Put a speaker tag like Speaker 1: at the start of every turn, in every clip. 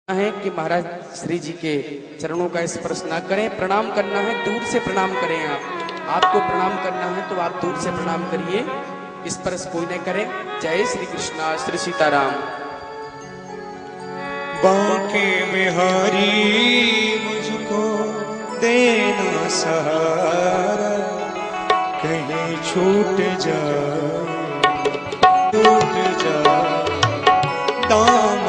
Speaker 1: है कि महाराज श्री जी के चरणों का स्पर्श ना करें। प्रणाम करना है दूर से प्रणाम करें। आपको प्रणाम करना है तो आप दूर से प्रणाम करिए, स्पर्श कोई न करें। जय श्री कृष्णा, श्री सीताराम।
Speaker 2: बांके बिहारी मुझको देना सहारा, कहीं छूट जाए दाम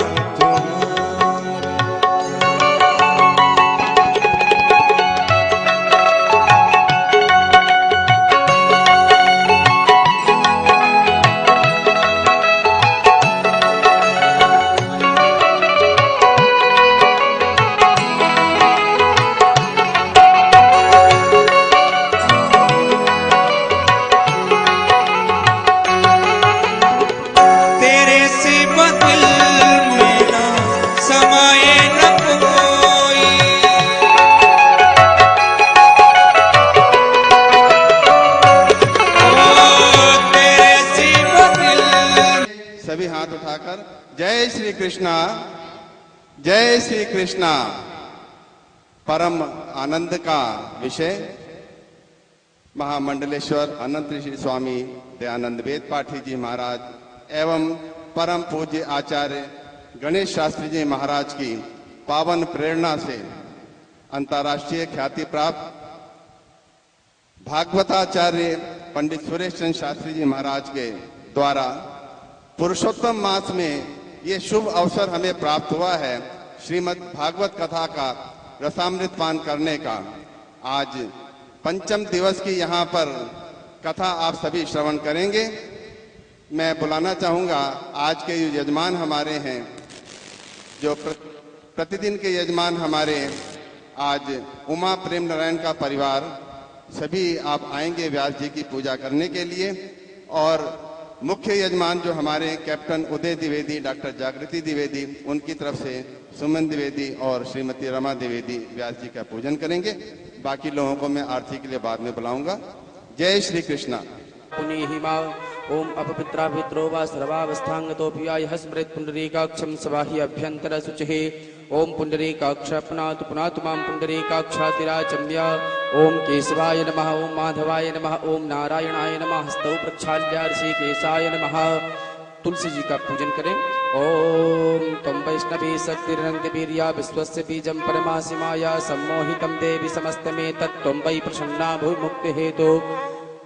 Speaker 3: जय श्री कृष्णा, जय श्री कृष्णा। परम आनंद का विषय महामंडलेश्वर अनंत श्री स्वामी दयानंद वेद पाठी जी महाराज एवं परम पूज्य आचार्य गणेश शास्त्री जी महाराज की पावन प्रेरणा से अंतर्राष्ट्रीय ख्याति प्राप्त भागवताचार्य पंडित सुरेश चंद्र शास्त्री जी महाराज के द्वारा पुरुषोत्तम मास में ये शुभ अवसर हमें प्राप्त हुआ है श्रीमद् भागवत कथा का रसामृत पान करने का। आज पंचम दिवस की यहाँ पर कथा आप सभी श्रवण करेंगे। मैं बुलाना चाहूँगा आज के जो यजमान हमारे हैं, जो प्रतिदिन के यजमान हमारे, आज उमा प्रेम नारायण का परिवार सभी आप आएंगे व्यास जी की पूजा करने के लिए। और मुख्य यजमान जो हमारे कैप्टन उदय द्विवेदी, डॉक्टर जागृति द्विवेदी, उनकी तरफ से सुमन द्विवेदी और श्रीमती रमा द्विवेदी व्यास जी का पूजन करेंगे। बाकी लोगों को मैं आरती के लिए बाद में बुलाऊंगा। जय श्री कृष्णा।
Speaker 1: पुनीहिमा ओम अपवित्राभित्रो वा सर्वावस्थांगतोऽप्याय स्मृत पुंडरीकाक्षं सवाहि अभ्यंतर शुचिः। ओम पुंडरीकाक्ष पुनातु पुनातु मां पुंडरीकाक्षातिराचम्य। ओम केशवाय नमः, ओम माधवाय नमः, ओम नारायणाय नमः। हस्तौ प्रक्षाल्य ऋषिकेशाय नमः। तुलसी जी का पूजन करें। ओम तम वैष्णवी शक्तिरनंत वीर्या विश्वस्य बीजं परमासि माया सम्मोहितं देवी समस्तमे तत्त्वं वै प्रसन्ना भूय मुक्ति हेतु।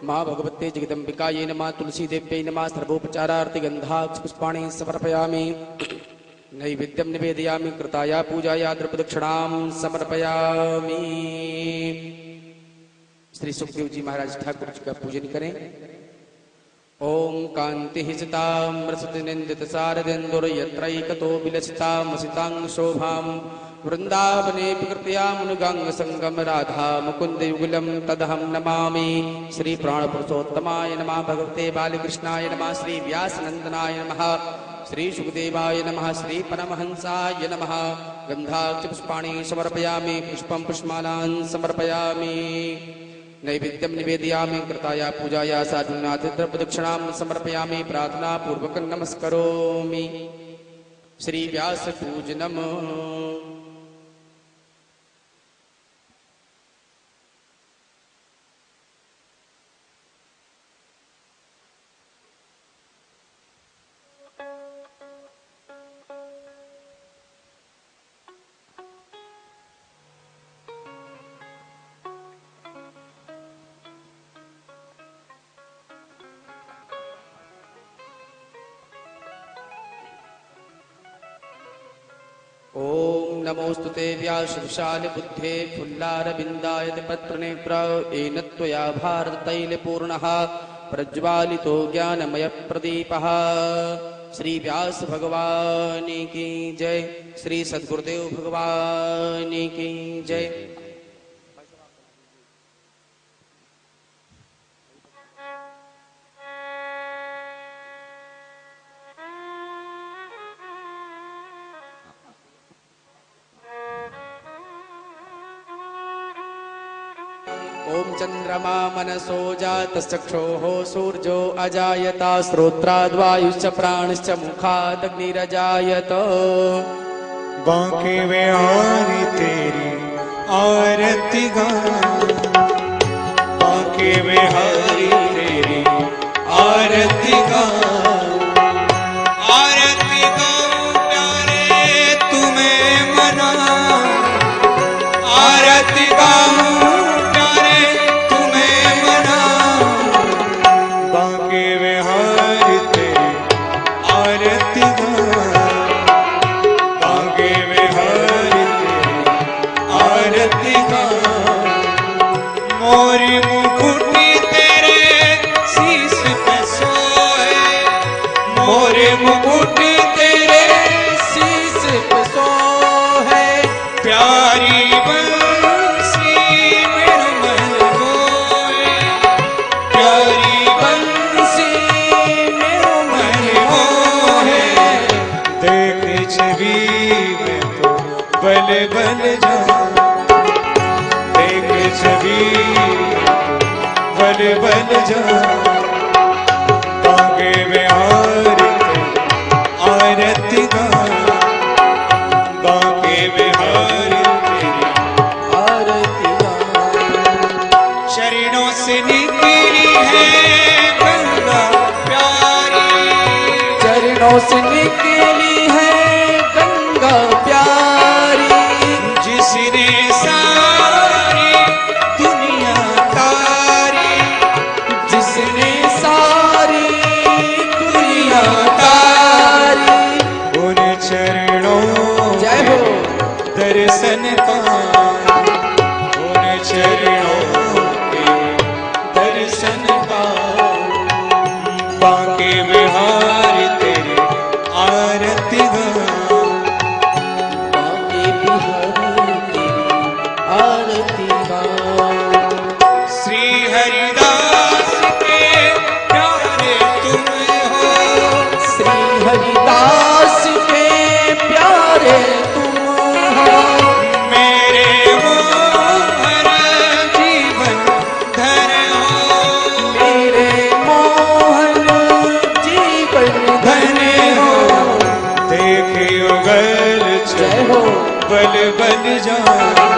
Speaker 1: माँ भगवते जगदम्बिकायै नमः। तुलसी देव्यै नमः। सर्वोपचारार्थ गंधाक्ष पुष्पाणि समर्पयामि। नैवेद्यं निवेदयामि। कृताया पूजाया द्रव्यदक्षिणां समर्पयामि। श्री सुखदेव जी महाराज ठाकुर जी का पूजन करें। ओम कांति चितामृसति निंदित सारदेन्दुर यत्रैकतो विलसितामसितांग शोभां वृंदावने कृत्या मुनुगंग संगम राधा मुकुंद युगलम तदहं नमामि। श्री प्राण पुरुषोत्तमाय नमः। भगवते बालकृष्णाय नमः। श्री व्यासनंदनाय नमः। श्री सुखदेवाय नमः। श्री परमहंसाय नमः। गंधाक्ष पुष्पाणि समर्पयामि। पुष्पं पुष्पमालां समर्पयामि। नैवेद्यं निवेदयामि। कृताया पूजाया साधुनाथ द्रव्यदक्षिणां समर्पयामि। प्रार्थना पूर्वक नमस्करोमि। श्री व्यास पूजनम्। ओम नमोस्तुते व्यासविशाल बुद्धे फुल्लारविन्दाय पत्रनेत्र येन त्वया भारत तैलपूर्णः प्रज्वालितो ज्ञानमय प्रदीपः। श्री व्यास भगवान की जय। श्री सद्गुरुदेव भगवान की जय। ओम चंद्रमा मनसो जातश्चक्षोः सूर्यो अजायत श्रोत्राद्वायुश्च प्राणश्च मुखादग्निरजायत
Speaker 2: बांके बिहारी तेरी आरती गाऊं, बांके बिहारी तेरी आरती गाऊं, आरती गाऊं प्यारे तुम्हें मनाऊं, आरती गाऊं प्यारे तुम्हें मनाऊं, बांके बिहारी तेरी आरती गाऊं, बांके बिहारी तेरी आरती गाऊं, मोरी मुकुटी तेरे शीश पे सोए, मोरे मुकुटी तेरे
Speaker 1: शीश पे सोहे,
Speaker 2: प्यारी बंसी मेरा मन मोए, प्यारी
Speaker 1: बंसी मेरो मन
Speaker 2: मोहे, देख छवि में तो बल बल जाऊं, देख छवि बल बल जाऊं, बांके बिहारी तेरी आरती गाऊं, बांके बिहारी तेरी
Speaker 1: आरती गाऊं।
Speaker 2: चरणों से निकली है गंगा प्यारी,
Speaker 1: चरणों से निकली है गंगा प्यारी,
Speaker 2: जिसने सारी दुनिया तारी,
Speaker 1: जिसने सारी दुनिया तारी।
Speaker 2: उन चरणों
Speaker 1: जय हो।
Speaker 2: दर्शन पाऊं, उन चरणों के दर्शन पाऊं, बांके बिहारी तेरी आरती गाऊं,
Speaker 1: बांके बिहारी तेरी आरती गाऊं।
Speaker 2: श्री हरिदास के प्यारे तुम हो,
Speaker 1: श्री हरिदास के प्यारे तुम हो,
Speaker 2: मेरे मोहन जीवन धर हो,
Speaker 1: मेरे मोहन जीवन धन हो।
Speaker 2: देखियो गल
Speaker 1: जय हो।
Speaker 2: बल बल जाऊं,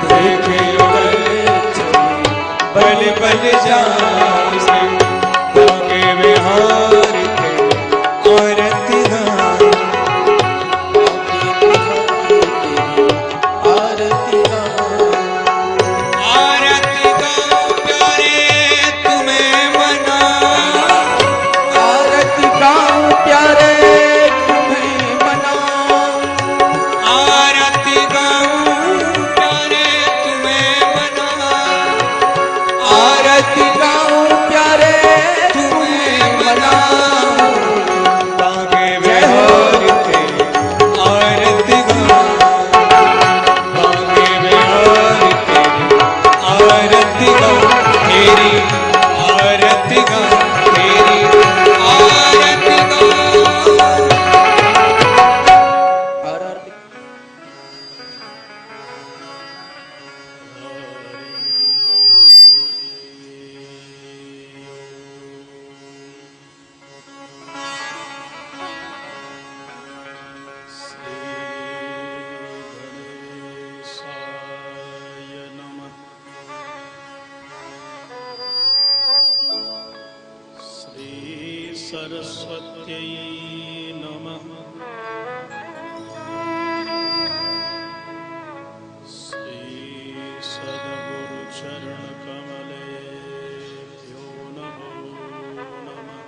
Speaker 2: देखियो बल बल जाऊं, बांके बिहारी तेरी आरती गाऊं,
Speaker 1: आरती गाऊं।
Speaker 2: आरती गाऊं प्यारे तुम्हें मनाऊं,
Speaker 1: आरती गाऊं प्यारे तुम्हें मनाऊं,
Speaker 2: आरती गाऊं प्यारे तुम्हें मनाऊं,
Speaker 1: आरती गाऊं प्यारे
Speaker 2: तुम्हें मनाऊं, बांके बिहारी तेरी आरती गाऊं, बांके बिहारी तेरी आरती गाऊं, तेरी आरती गाऊं, तेरी आरती गाऊं।
Speaker 1: आरती
Speaker 4: सरस्वत्यै नमः। श्री सद्गुरुचरणकमलेभ्यो नमो नमः।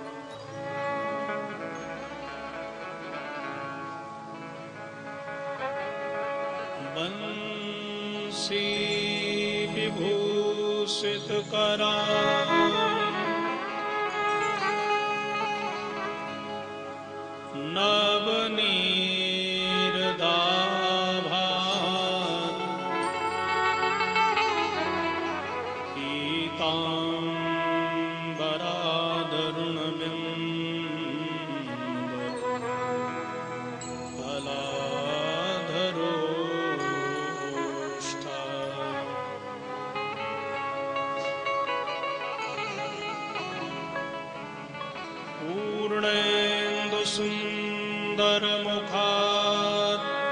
Speaker 4: बंसी विभूषितकरा नवनीरदाभात् पीताम्बराधरुणबिम्ब फलाधरोष्ठा पूर्णेन्दुसुन्दरमुखात्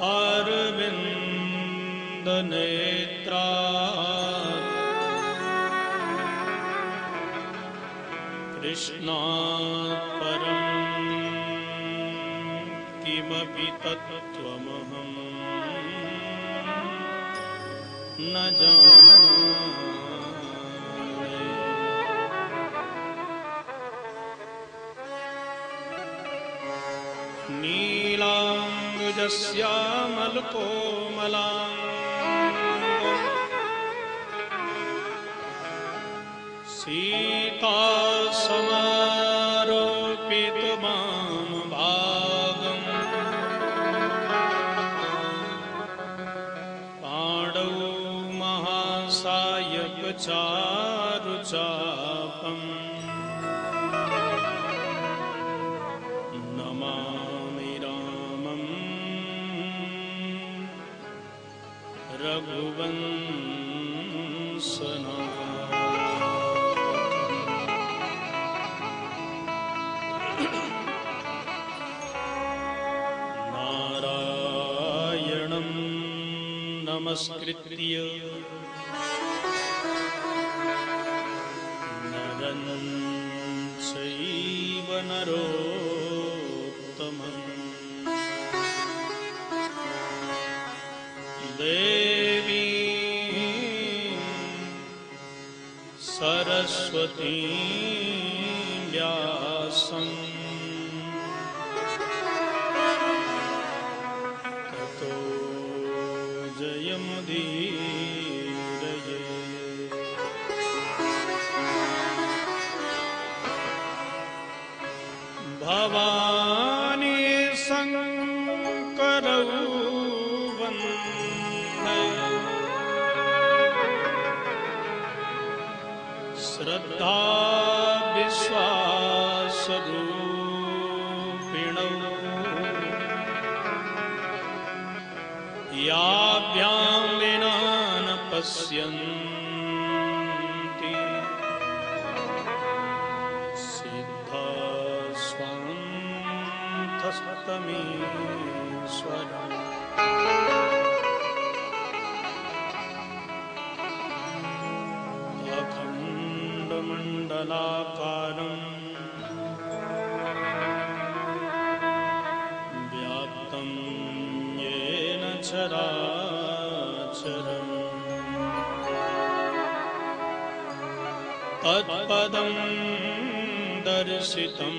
Speaker 4: अरविंद नेत्रा कृष्णात् परं किमपि तत्त्वमहं न जाने। नीलाम्बुजश्यामलकोमलाङ्गो सीतासमारोपितवामभागम् पाणौ महासायकचारुचापम् नमामि रामं रघुवंशनाथम्। नारायणं नमस्कृत्य नरं चैव नरोत्तमं देवीं सरस्वतीं व्यासं ततो जयमुदीरये। भवानी शंकरौ वन्दे श्रद्धा विश्वासरूपिणौ याभ्यां विना न पश्यन्ति सिद्धास्वान्तस्तमीश्वरम्। अखण्डमण्डलाकारं व्याप्तं येन चराचरम् तत्पदं दर्शितं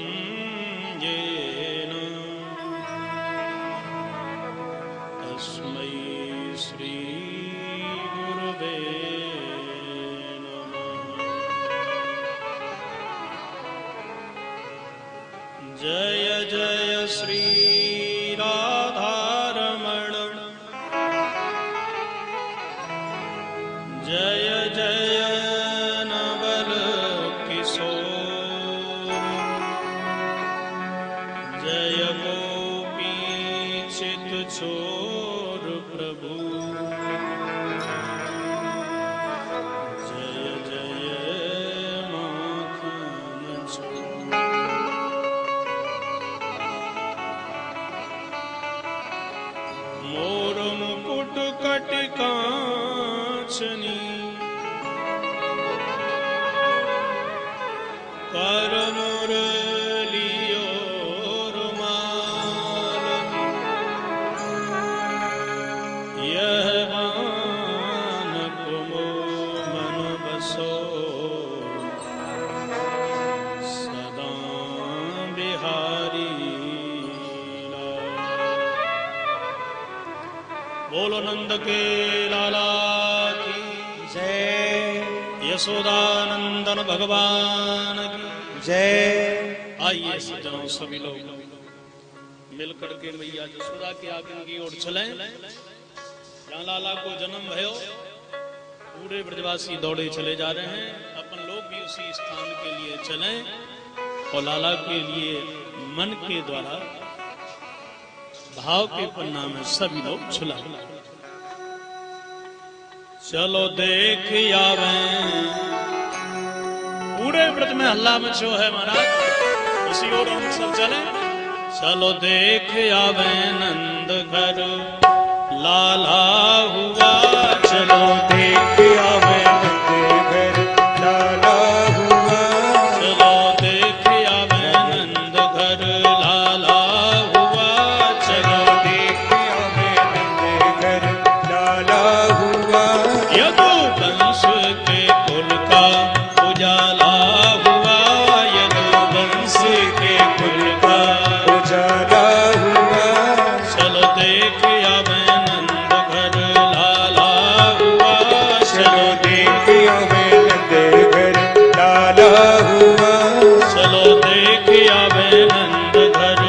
Speaker 4: येन तस्मै श्री गुरुवे जय जय श्री राधारमण जय जय नवल किशोर जय गोपी चित चोर प्रभु जय जय माखन चोर। मोर मुकुट कटिकांचनी कर मुरलियो रुमाल यह मानक मन बसो सदा बिहारी। बोलो नंद के लाला की जय, यशोदानंदन भगवान की जय। आइए सज्जनों सभी लोग मिलकर के मैया यशोदा के आगे की ओर चलें। जहाँ लाला को जन्म भयो पूरे ब्रजवासी दौड़े चले जा रहे हैं, अपन लोग भी उसी स्थान के लिए चलें और लाला के लिए मन के द्वारा भाव के पन्ना में सभी लोग छुला। चलो देख आवे पूरे व्रत में हल्ला मचो है महाराज, उसी ओर हम सब चलें। चलो देख आवे नंद घर लाला हुआ।
Speaker 2: चलो देख आवे नंद घर लाला हुआ।
Speaker 4: चलो देख आवे नंद घर लाला हुआ।
Speaker 2: चलो देख आवे नंद घर लाला हुआ।
Speaker 4: यदु वंश के कुल का उजाला हुआ। यदु वंश के कुल का
Speaker 2: उजाला हुआ।
Speaker 4: चलो देख आवे नंद घर लाला हुआ।
Speaker 2: चलो देख आवे नंद घर लाला हुआ।
Speaker 4: चलो देख आवे नंद घर।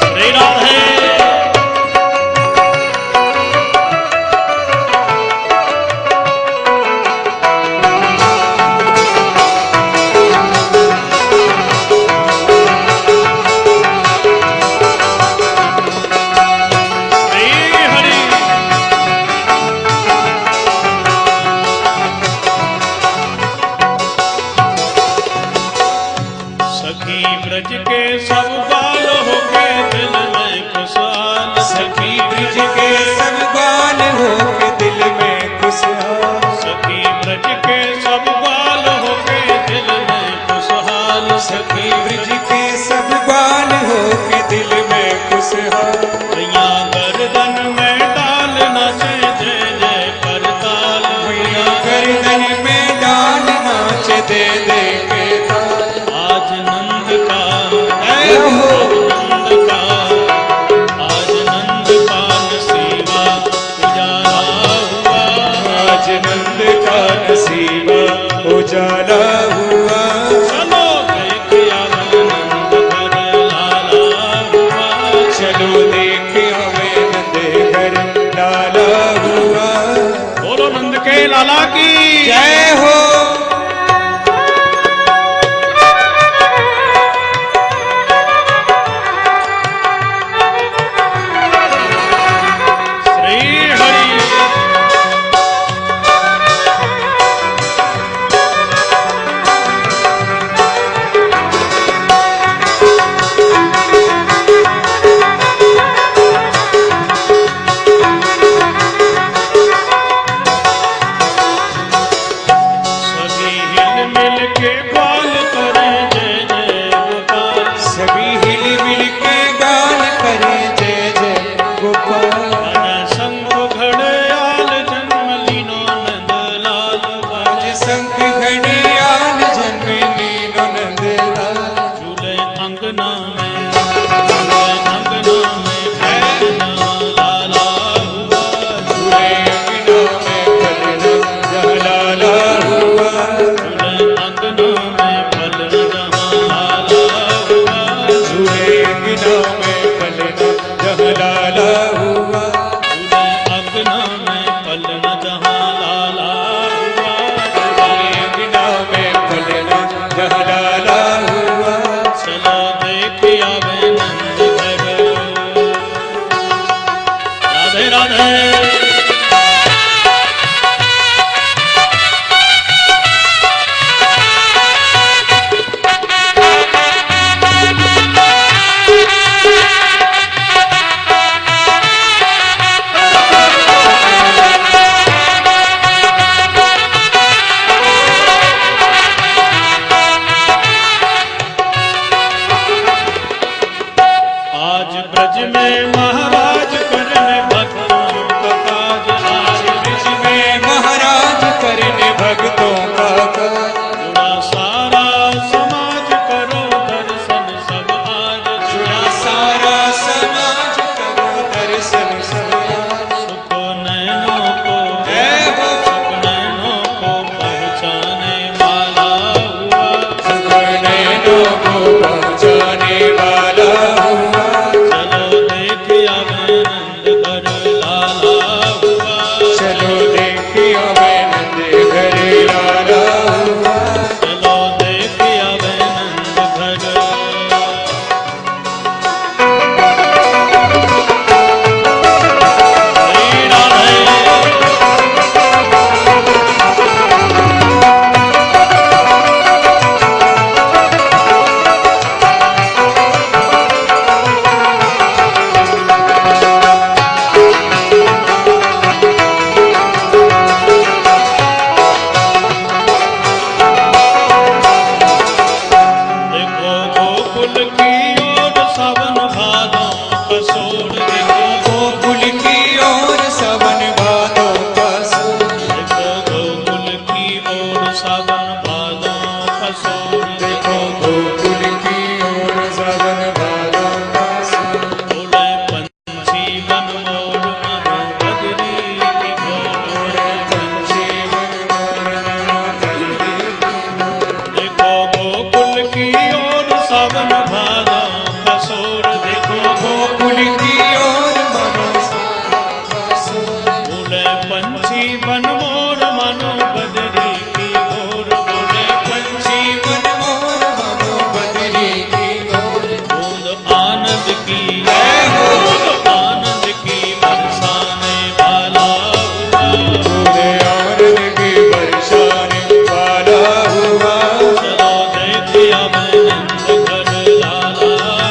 Speaker 4: श्री राधे। सखी ब्रज के सब बाल हो के दिल में खुशहाल।
Speaker 2: सखी ब्रज के सब बाल हो के दिल में खुशहाल।
Speaker 4: सखी ब्रज के सब बाल हो के दिल में खुशहाल।
Speaker 2: सखी ब्रज के सब बाल हो के दिल में खुशहाल।
Speaker 4: भैया गर्दन में डाल नाचे जय जय करताल।
Speaker 2: भैया गर्दन में डाल नाच दे दे के ताल।
Speaker 4: आज नंद का
Speaker 2: जय हो।
Speaker 4: नंद का आज नंद पाल सेवा उजाला हुआ।
Speaker 2: आज नंद का नसीबा उजाला हुआ।
Speaker 4: चलो देख आवे नंद घर लाला हुआ।
Speaker 2: चलो देख आवे नंद घर लाला हुआ।
Speaker 4: बोलो नंद के लाला की
Speaker 2: जय हो।
Speaker 4: श्री हरि। सभी हिल मिल के बाल करें जय जय गोपाल।
Speaker 2: सभी हिल मिल के गान करें जय जय गोपाल।
Speaker 4: मन संग घड़ियाल जन्म लीनो नंद लाल
Speaker 2: आज शंख घड़ियाल जन्म लीनो नंद लाल।
Speaker 4: झूले अंगना में झूले अंगना में पलना लाला हुआ।
Speaker 2: झूले अंगना में पलना जहाँ लाला हुआ।
Speaker 4: झूले अंगना में पलना जहाँ लाला हुआ।
Speaker 2: झूले अंगना में पलना जहाँ लाला हुआ।
Speaker 4: झूले अंगना में पलना जहाँ लाला हुआ।
Speaker 2: झूले अंगना में पलना जहाँ लाला हुआ।
Speaker 4: चलो देख आवे नंद घर। राधे राधे। आज ब्रज में महाराज करने भक्तों का काज। आज
Speaker 2: ब्रज में महाराज करने भक्तों का काज।
Speaker 4: जुड़ा सारा समाज करो दर्शन सब आज।
Speaker 2: जुड़ा सारा समाज करो दर्शन सब आज।
Speaker 4: सुख नैनों को
Speaker 2: जय हो।
Speaker 4: सुख नैनों को पहचाने वाला हुआ।
Speaker 2: सुख नैनों को पहुँचाने वाला हुआ।
Speaker 4: चलो देख आवे नंद घर लाला हुआ।
Speaker 2: चलो देख आवे नंद घर
Speaker 4: सोर देखो
Speaker 2: गोकुल की ओर सावन भादों का सोर,
Speaker 4: देखो गोकुल की ओर सावन भादों का सोर
Speaker 2: देखो गोकुल की ओर सावन भादों का सोर।
Speaker 4: बोले पंछी बन मोर मनो बदरी की गोर
Speaker 2: पंछी मन मोर बदरी की ओर,
Speaker 4: देखो गोकुल की ओर सावन भादों का सोर देखो
Speaker 2: गोकुल की ओर मनो सावन का सोर।
Speaker 4: बोले पंछी बन मोर मनो बदरी की गोर बोले
Speaker 2: पंछी मन मोर मनो बदरी की ओर,
Speaker 4: बूंद आनंद की बूंद आनंद की बरसाने वाला हुआ
Speaker 2: बूंदे आनंद की बरसाने वाला हुआ।
Speaker 4: चलो देखिया मैं नंद घर लाला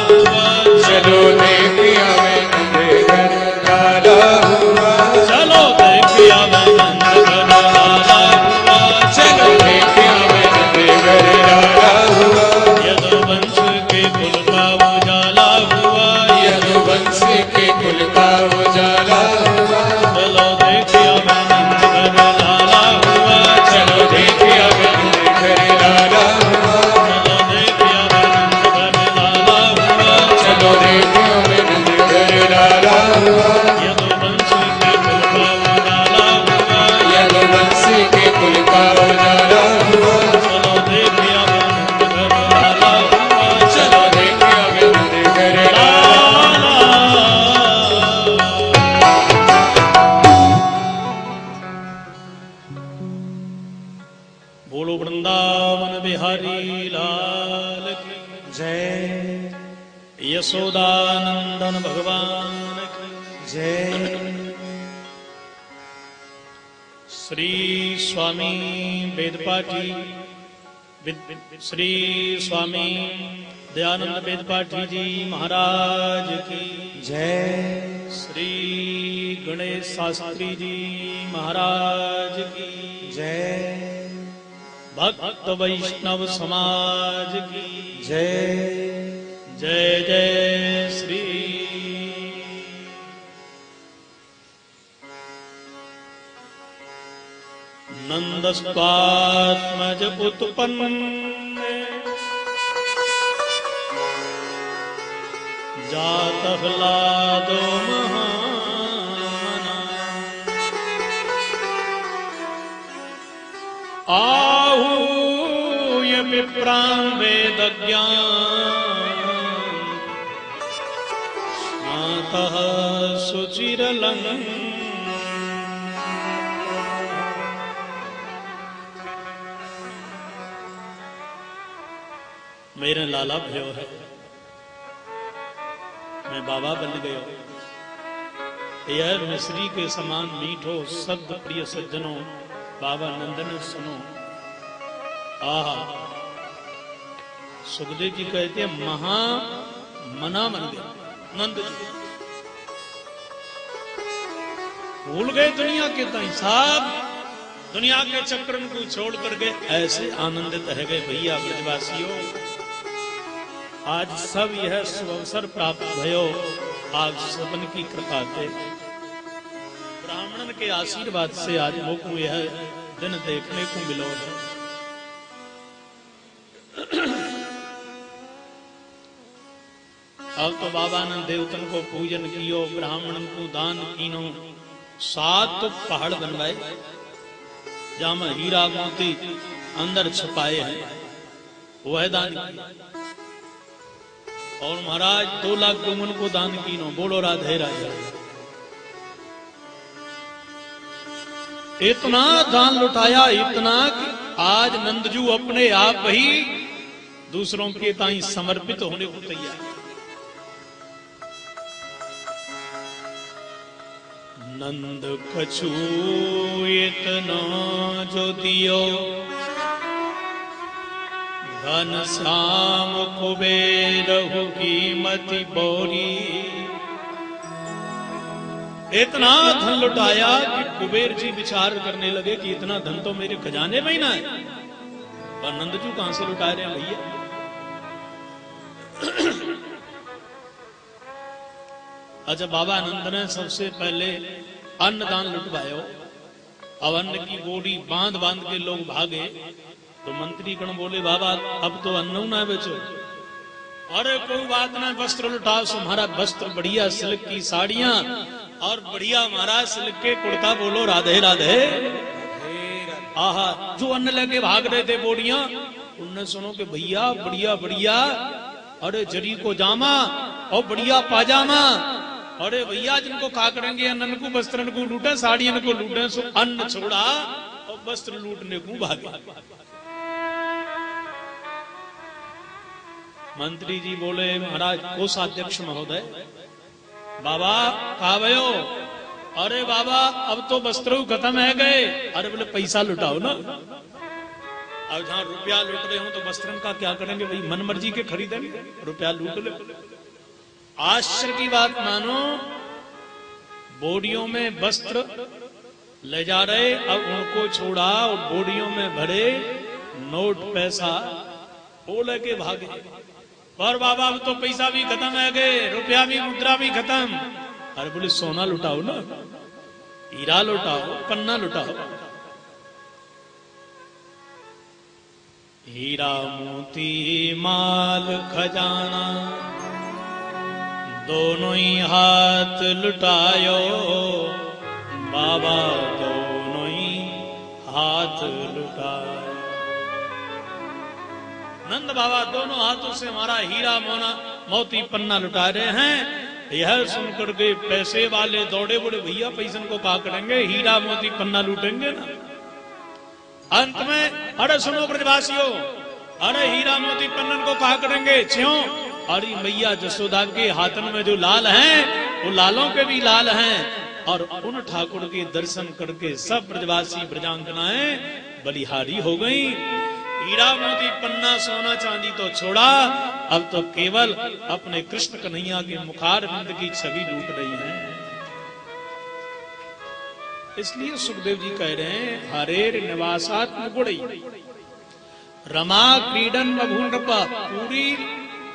Speaker 4: हुआ
Speaker 2: चलो देखिया मैं नंदघर लाला हुआ,
Speaker 4: चलो देखिया मैं नंद घर लाला हुआ
Speaker 2: चलो देखिया मैं नंदघर लाला हुआ।
Speaker 4: यदुवंश के कुल का उजाला हुआ
Speaker 2: यदुवंश के कुल का उजाला हुआ,
Speaker 4: चलो देखिया मैं नंद घर लाला हुआ
Speaker 2: चलो देखिया मैं नंदघर लाला हुआ,
Speaker 4: चलो देखिया मैं नंद घर लाला हुआ
Speaker 2: चलो देखिया मैं नंदघर लाला हुआ।
Speaker 4: यदुवंश के कुल का उजाला हुआ
Speaker 2: यदुवंश के कुल का उजाला हुआ,
Speaker 4: चलो देखिया मैं नंद घर लाला हुआ
Speaker 2: चलो देखिया मैं नंदघर लाला।
Speaker 4: बोलो वृंदावन बिहारी लाल की
Speaker 2: जय
Speaker 4: यशोदानंदन भगवान की
Speaker 2: जय।
Speaker 4: श्री स्वामी वेदपाठी श्री स्वामी दयानंद वेदपाठी जी महाराज की
Speaker 2: जय
Speaker 4: श्री गणेश शास्त्री जी महाराज की
Speaker 2: जय
Speaker 4: भक्त वैष्णव समाज की
Speaker 2: जय
Speaker 4: जय जय श्री नंदस्वात्मज उत्पन्न जात ह्लादो महामना आहूय विप्रां वेदज्ञान स्नातः शुचिरलं मेरे लाला भयो है मैं बाबा बन गयो यह मिश्री के समान मीठो शब्द प्रिय सज्जनों बाबा नंदन सुनो आहा सुखदेव जी कहते हैं महा मना बन गया नंद जी भूल गए दुनिया के ताई साहब दुनिया के चक्र को छोड़ कर गए ऐसे आनंदित रह गए भैया ब्रजवासियों आज सब यह शुभ अवसर प्राप्त भयो आज सबन की कृपा से ब्राह्मण के आशीर्वाद से आज मोको यह दिन देखने को मिलो है अब तो बाबा ने देवतन को पूजन कियो ब्राह्मण को दान कीनो 7 पहाड़ बनवाए जहां में हीरा मोती अंदर छुपाए हैं वह दान किया और महाराज 2 लाख गुमन को दान कीनो बोलो राधे राधे इतना दान लुटाया इतना कि आज नंदजू अपने आप ही दूसरों के ताई समर्पित होने को तैयार नंद कछु इतना जो दियो धन श्याम कुबेर की मति बोरी इतना धन लुटाया कि कुबेर जी विचार करने लगे कि इतना धन तो मेरे खजाने में ही ना है पर नंदजू कहां से लुटा रहे हैं भैया अच्छा, बाबा आनंद ने सबसे पहले अन्नदान लुटवायो। अब अन्न की गोड़ी बांध बांध के लोग भागे, तो मंत्री गण बोले बाबा अब तो अन्न ना बेचो। अरे कोई बात ना, वस्त्र लुटाओ। तुम्हारा वस्त्र बढ़िया सिल्क की साड़ियां और बढ़िया महाराज सिल्क के कुर्ता। बोलो राधे राधे। आहा, जो अन्न लेके भाग रहे थे बोड़ियां, उनने सुनो कि भैया बढ़िया बढ़िया, अरे जरी को जामा और बढ़िया पाजामा। अरे भैया जिनको खा करेंगे अन्न को वस्त्र को लूटे, साड़ियों को लूटे, सो अन्न छोड़ा और वस्त्र लूटने को भागे। मंत्री जी बोले महाराज कोषाध्यक्ष महोदय, बाबा कहा भयो? अरे बाबा अब तो वस्त्र खत्म है गए। अरे बोले पैसा लुटाओ ना। अब जहां रुपया लूट रहे हो तो वस्त्रन का क्या करेंगे भाई? मन मर्जी के खरीदेंगे, रुपया लूट ले। आश्चर्य की बात मानो, बोरियों में वस्त्र ले जा रहे, अब उनको छोड़ा और बोरियों में भरे नोट पैसा वो लेके भागे। और बाबा अब तो पैसा भी खत्म है गए, रुपया भी मुद्रा भी खत्म। अरे बोले सोना लुटाओ ना, हीरा लुटाओ, पन्ना लुटाओ। हीरा मोती माल खजाना दोनों ही हाथ लुटायो, बाबा दोनों ही हाथ लुटायो। नंद बाबा दोनों हाथों से हमारा हीरा मोना मोती पन्ना लुटा रहे हैं। यह सुनकर के पैसे वाले दौड़े, बोले भैया पैसन को क्या करेंगे, हीरा मोती पन्ना लूटेंगे ना। अंत में अरे सुनो ब्रजवासियों, अरे हीरा मोती पन्नन को क्या करेंगे? क्यों? अरे मैया जसोदा के हाथन में जो लाल हैं वो लालों के भी लाल हैं। और उन ठाकुर के दर्शन करके सब ब्रजवासी ब्रजांगनाएं बलिहारी हो गई। हीरा मोती पन्ना सोना चांदी तो छोड़ा, अब तो केवल अपने कृष्ण कन्हैया के मुखारविंद की छवि लूट रही है। इसलिए सुखदेव जी कह रहे हैं, हरेर निवासात्म गुणई रमा क्रीडन बभूनृपा। पूरी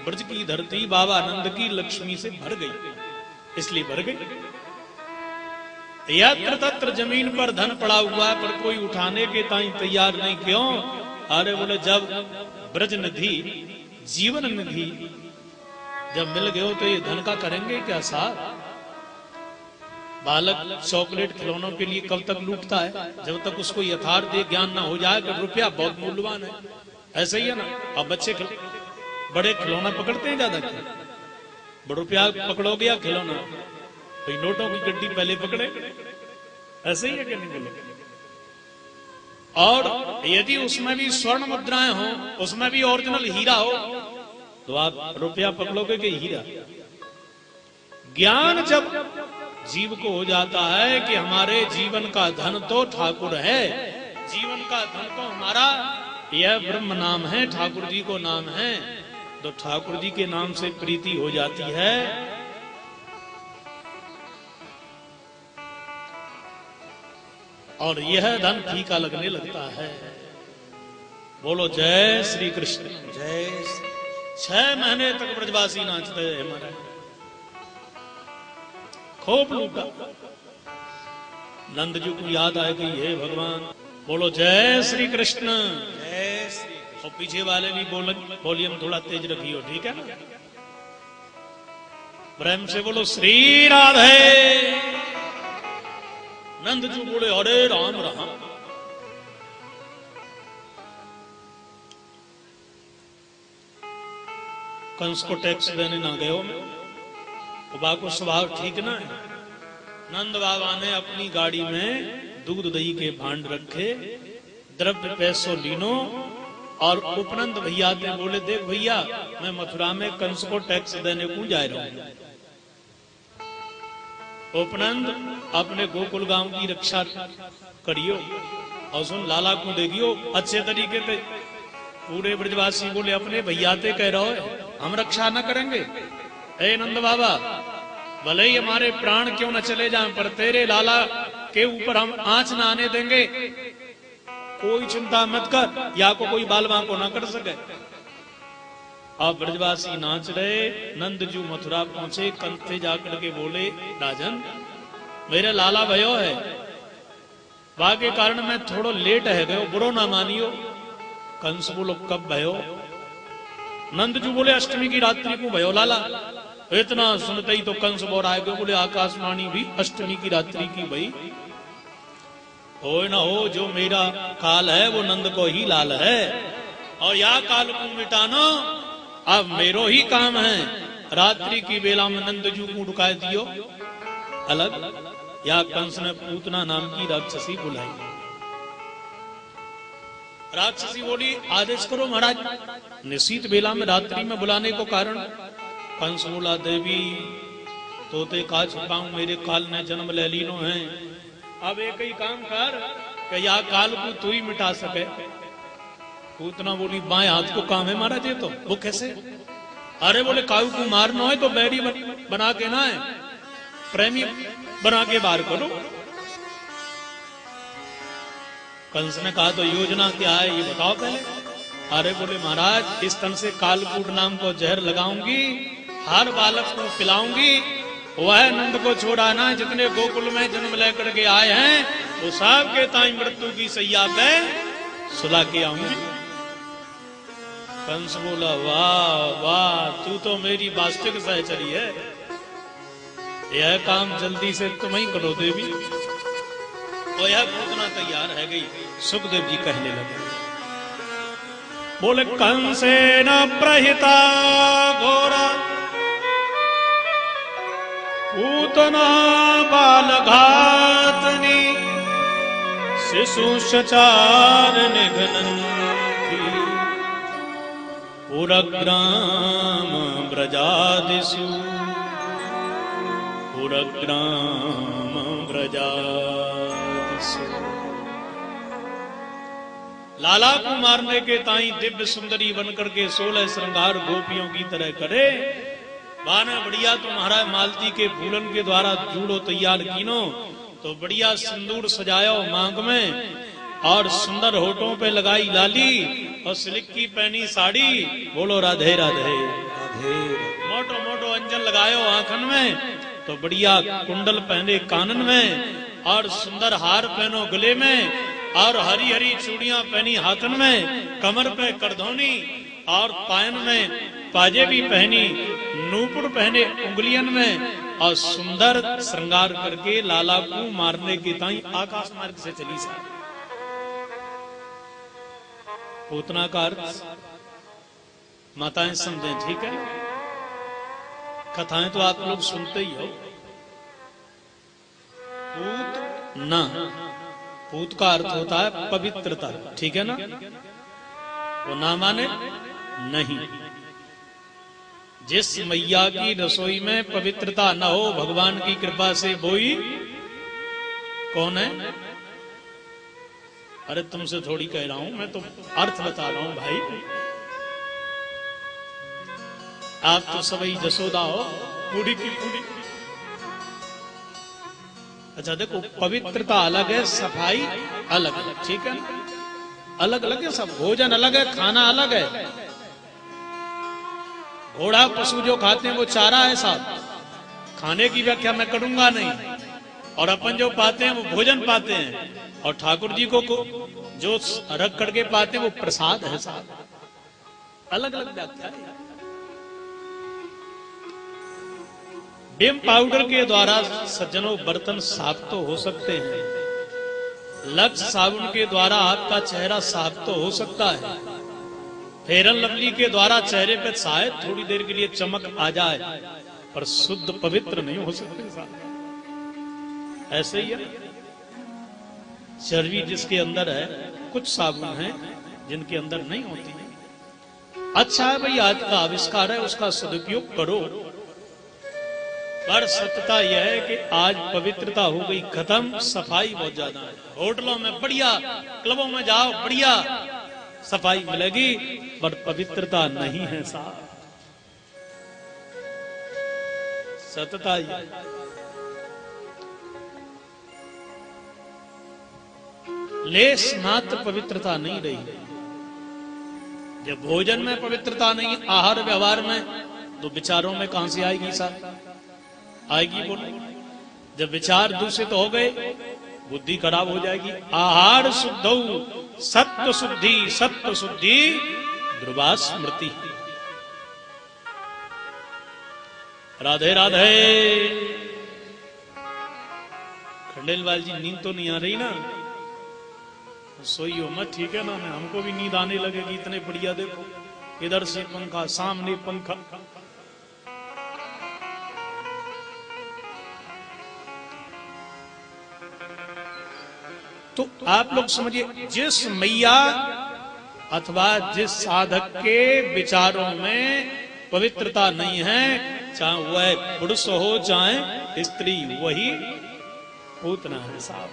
Speaker 4: ब्रज की धरती बाबा आनंद की लक्ष्मी से भर गई। इसलिए भर गई, यत्र तत्र जमीन पर धन पड़ा हुआ पर कोई उठाने के ताई तैयार नहीं। क्यों? अरे बोले जब ब्रज निधि जीवन निधि जब मिल गए हो तो ये धन का करेंगे क्या सार? बालक चॉकलेट खिलौनों के लिए कब तक लूटता है? जब तक उसको यथार्थ ज्ञान ना हो जाए कि रुपया बहुत मूल्यवान है। ऐसे ही है ना। अब बच्चे बड़े खिलौना पकड़ते हैं ज्यादा, रुपया पकड़ोगे या खिलौना? भाई नोटों की गड्डी पहले पकड़े। ऐसे ही है कि नहीं बोले? और यदि उसमें भी स्वर्ण मुद्राएं हो, उसमें भी ओरिजिनल हीरा हो, तो आप रुपया पकड़ोगे कि हीरा? ज्ञान जब जीव को हो जाता है कि हमारे जीवन का धन तो ठाकुर है, जीवन का धन तो हमारा यह ब्रह्म नाम है, ठाकुर जी को नाम है, तो ठाकुर जी के नाम से प्रीति हो जाती है। और यह धन फीका लगने लगता है। बोलो जय श्री कृष्ण। जय। 6 महीने तक ब्रजवासी नाचते हैं हमारे, खूब लूटा। नंद जी को याद आए कि हे भगवान, बोलो जय श्री कृष्ण। जय श्री। और पीछे वाले भी वॉल्यूम थोड़ा तेज रखियो, ठीक है ना? प्रेम से बोलो श्री राधे। नंद जी बोले अरे राम राम। कंस को टैक्स देने ना गए हो, बाबा को स्वभाव ठीक ना है। नंद बाबा ने अपनी गाड़ी में दूध दही के भांड रखे, द्रव्य पैसों लीनो, और उपनंद भैया ने बोले देख भैया मैं मथुरा में कंस को टैक्स देने को जा रहा हूं। उपनंद अपने गोकुल गांव की रक्षा करियो और सुन लाला को देखियो अच्छे तरीके से। पूरे ब्रजवासी बोले अपने भैया ते कह रहे हो हम रक्षा न करेंगे? ए नंद बाबा, भले ही हमारे प्राण क्यों न चले जाएं, पर तेरे लाला के ऊपर हम आंच न आने देंगे। कोई चिंता मत कर, या को कोई बालवा को न कर सके। अब ब्रजवासी नाच रहे। नंदजू मथुरा पहुंचे, कंस से जाकर के बोले, राजन मेरे लाला भयो है, वाह के कारण मैं थोड़ो लेट है गयो, बुरो ना मानियो। कंस बोलो, कब भयो? नंदजू बोले, अष्टमी की रात्रि को भयो लाला। इतना सुनते ही तो कंस बोराए गयो, बोले आकाशवाणी भी अष्टमी की रात्रि की भई। हो न हो, जो मेरा काल है वो नंद को ही लाल है, और या काल को मिटानो अब मेरो ही काम है। रात्रि की बेला में नंदजू को उड़का दियो अलग। या कंस ने पूतना नाम की राक्षसी बुलाई। राक्षसी बोली, आदेश करो महाराज। निश्चित बेला में रात्रि में बुलाने को कारण? कंस बोला, देवी तोते का छुपाऊं, मेरे काल ने जन्म ले लीनो है। अब एक ही काम कर कि या काल को तू ही मिटा सके। पूतना बोली, बाएं हाथ को काम है महाराज ये तो। वो कैसे? अरे बोले, काऊ को मारना है तो बैरी बना के ना है, प्रेमी बना के बाहर करो। कंस ने कहा, तो योजना क्या है ये बताओ पहले। अरे बोले, महाराज इस तन से कालकूट नाम को जहर लगाऊंगी, हर बालक को पिलाऊंगी, वह नंद को छोड़ाना, जितने गोकुल में जन्म लेकर के आए हैं वो सब के ताई मृत्यु की सैया पे सुला के आऊंगी। कंस बोला, वाह वाह, तू तो मेरी वास्तविक सहचरी है, यह काम जल्दी से तुम ही करो देवी। और यह पूतना तैयार है गई। सुखदेव जी कहने लगे, बोले, कंसेन प्रहिता घोरा पूतना बाल घातनी, शिशु सचार निघनन की, पुरग्राम ब्रजादिषु, पुरग्राम ब्रजादिषु। लाला को मारने के ताई दिव्य सुंदरी बनकर के 16 श्रृंगार गोपियों की तरह करे। बाना बढ़िया तुम्हारा मालती के फूलन के द्वारा जूड़ो तैयार कीनो, तो बढ़िया सिंदूर सजायो मांग में, और सुंदर होठों पे लगाई लाली, और सिल्क की पहनी साड़ी। बोलो राधे राधे राधे। मोटो मोटो अंजन लगायो आंखन में, तो बढ़िया कुंडल पहने कानन में, और सुंदर हार पहनो गले में, और हरी हरी चूड़ियां पहनी हाथन में, कमर पे करधौनी, और पायन में पाजे भी पहनी, नूपुर पहने उंगलियन में, और सुंदर श्रृंगार करके लाला को मारने के ताई आकाश मार्ग से चली सा। पूतना का अर्थ माताएं समझें, ठीक है? कथाएं तो आप लोग सुनते ही हो। पूत ना, पूत का अर्थ होता है पवित्रता, ठीक है ना? वो ना माने नहीं। जिस मैया की रसोई में पवित्रता न हो, भगवान की कृपा से बोई कौन है? अरे तुमसे थोड़ी कह रहा हूं, मैं तो अर्थ बता रहा हूं भाई। आप तो सभी जसोदा हो, पूरी की पूरी। अच्छा देखो, पवित्रता अलग है, सफाई अलग है, ठीक है? अलग अलग है सब। भोजन अलग है, खाना अलग है। घोड़ा पशु जो खाते हैं वो चारा है साहब, खाने की व्याख्या मैं करूंगा नहीं। और अपन जो पाते हैं वो भोजन पाते हैं, और ठाकुर जी को जो रख करके पाते हैं वो प्रसाद है साहब। अलग अलग व्याख्या है। विम पाउडर के द्वारा सज्जनों बर्तन साफ तो हो सकते हैं, लक्स साबुन के द्वारा आपका चेहरा साफ तो हो सकता है, फेरन लवली के द्वारा चेहरे पे शायद थोड़ी देर के लिए चमक आ जाए, पर शुद्ध पवित्र नहीं हो सकते साहब। ऐसे ही है चर्बी जिसके अंदर है, कुछ साबुन है जिनके अंदर नहीं होती है। अच्छा है भाई, आज का आविष्कार है, उसका सदुपयोग करो। पर सत्यता यह है कि आज पवित्रता हो गई खत्म, सफाई बहुत ज्यादा है। होटलों में बढ़िया, क्लबों में जाओ बढ़िया सफाई मिलेगी, पर पवित्रता नहीं है साहब। सत्यता यह लेस मात्र पवित्रता नहीं रही। जब भोजन में पवित्रता नहीं, आहार व्यवहार में, तो विचारों में कहां से आएगी साहब? आएगी बोलो। जब विचार दूषित हो गए, बुद्धि खराब हो जाएगी। आहार शुद्ध सत्व शुद्धि, सत्व शुद्धि ध्रुवा स्मृति। राधे राधे। खंडेलवाल जी, नींद तो नहीं आ रही ना? सोई हो मत, ठीक है ना? हमको भी नींद आने लगेगी। इतने बढ़िया देखो, इधर से पंखा, सामने पंखा। तो आप लोग समझिए, जिस मैया अथवा जिस साधक के विचारों में पवित्रता नहीं है, चाहे वह पुरुष हो चाहे स्त्री, वही पूतना है साहब।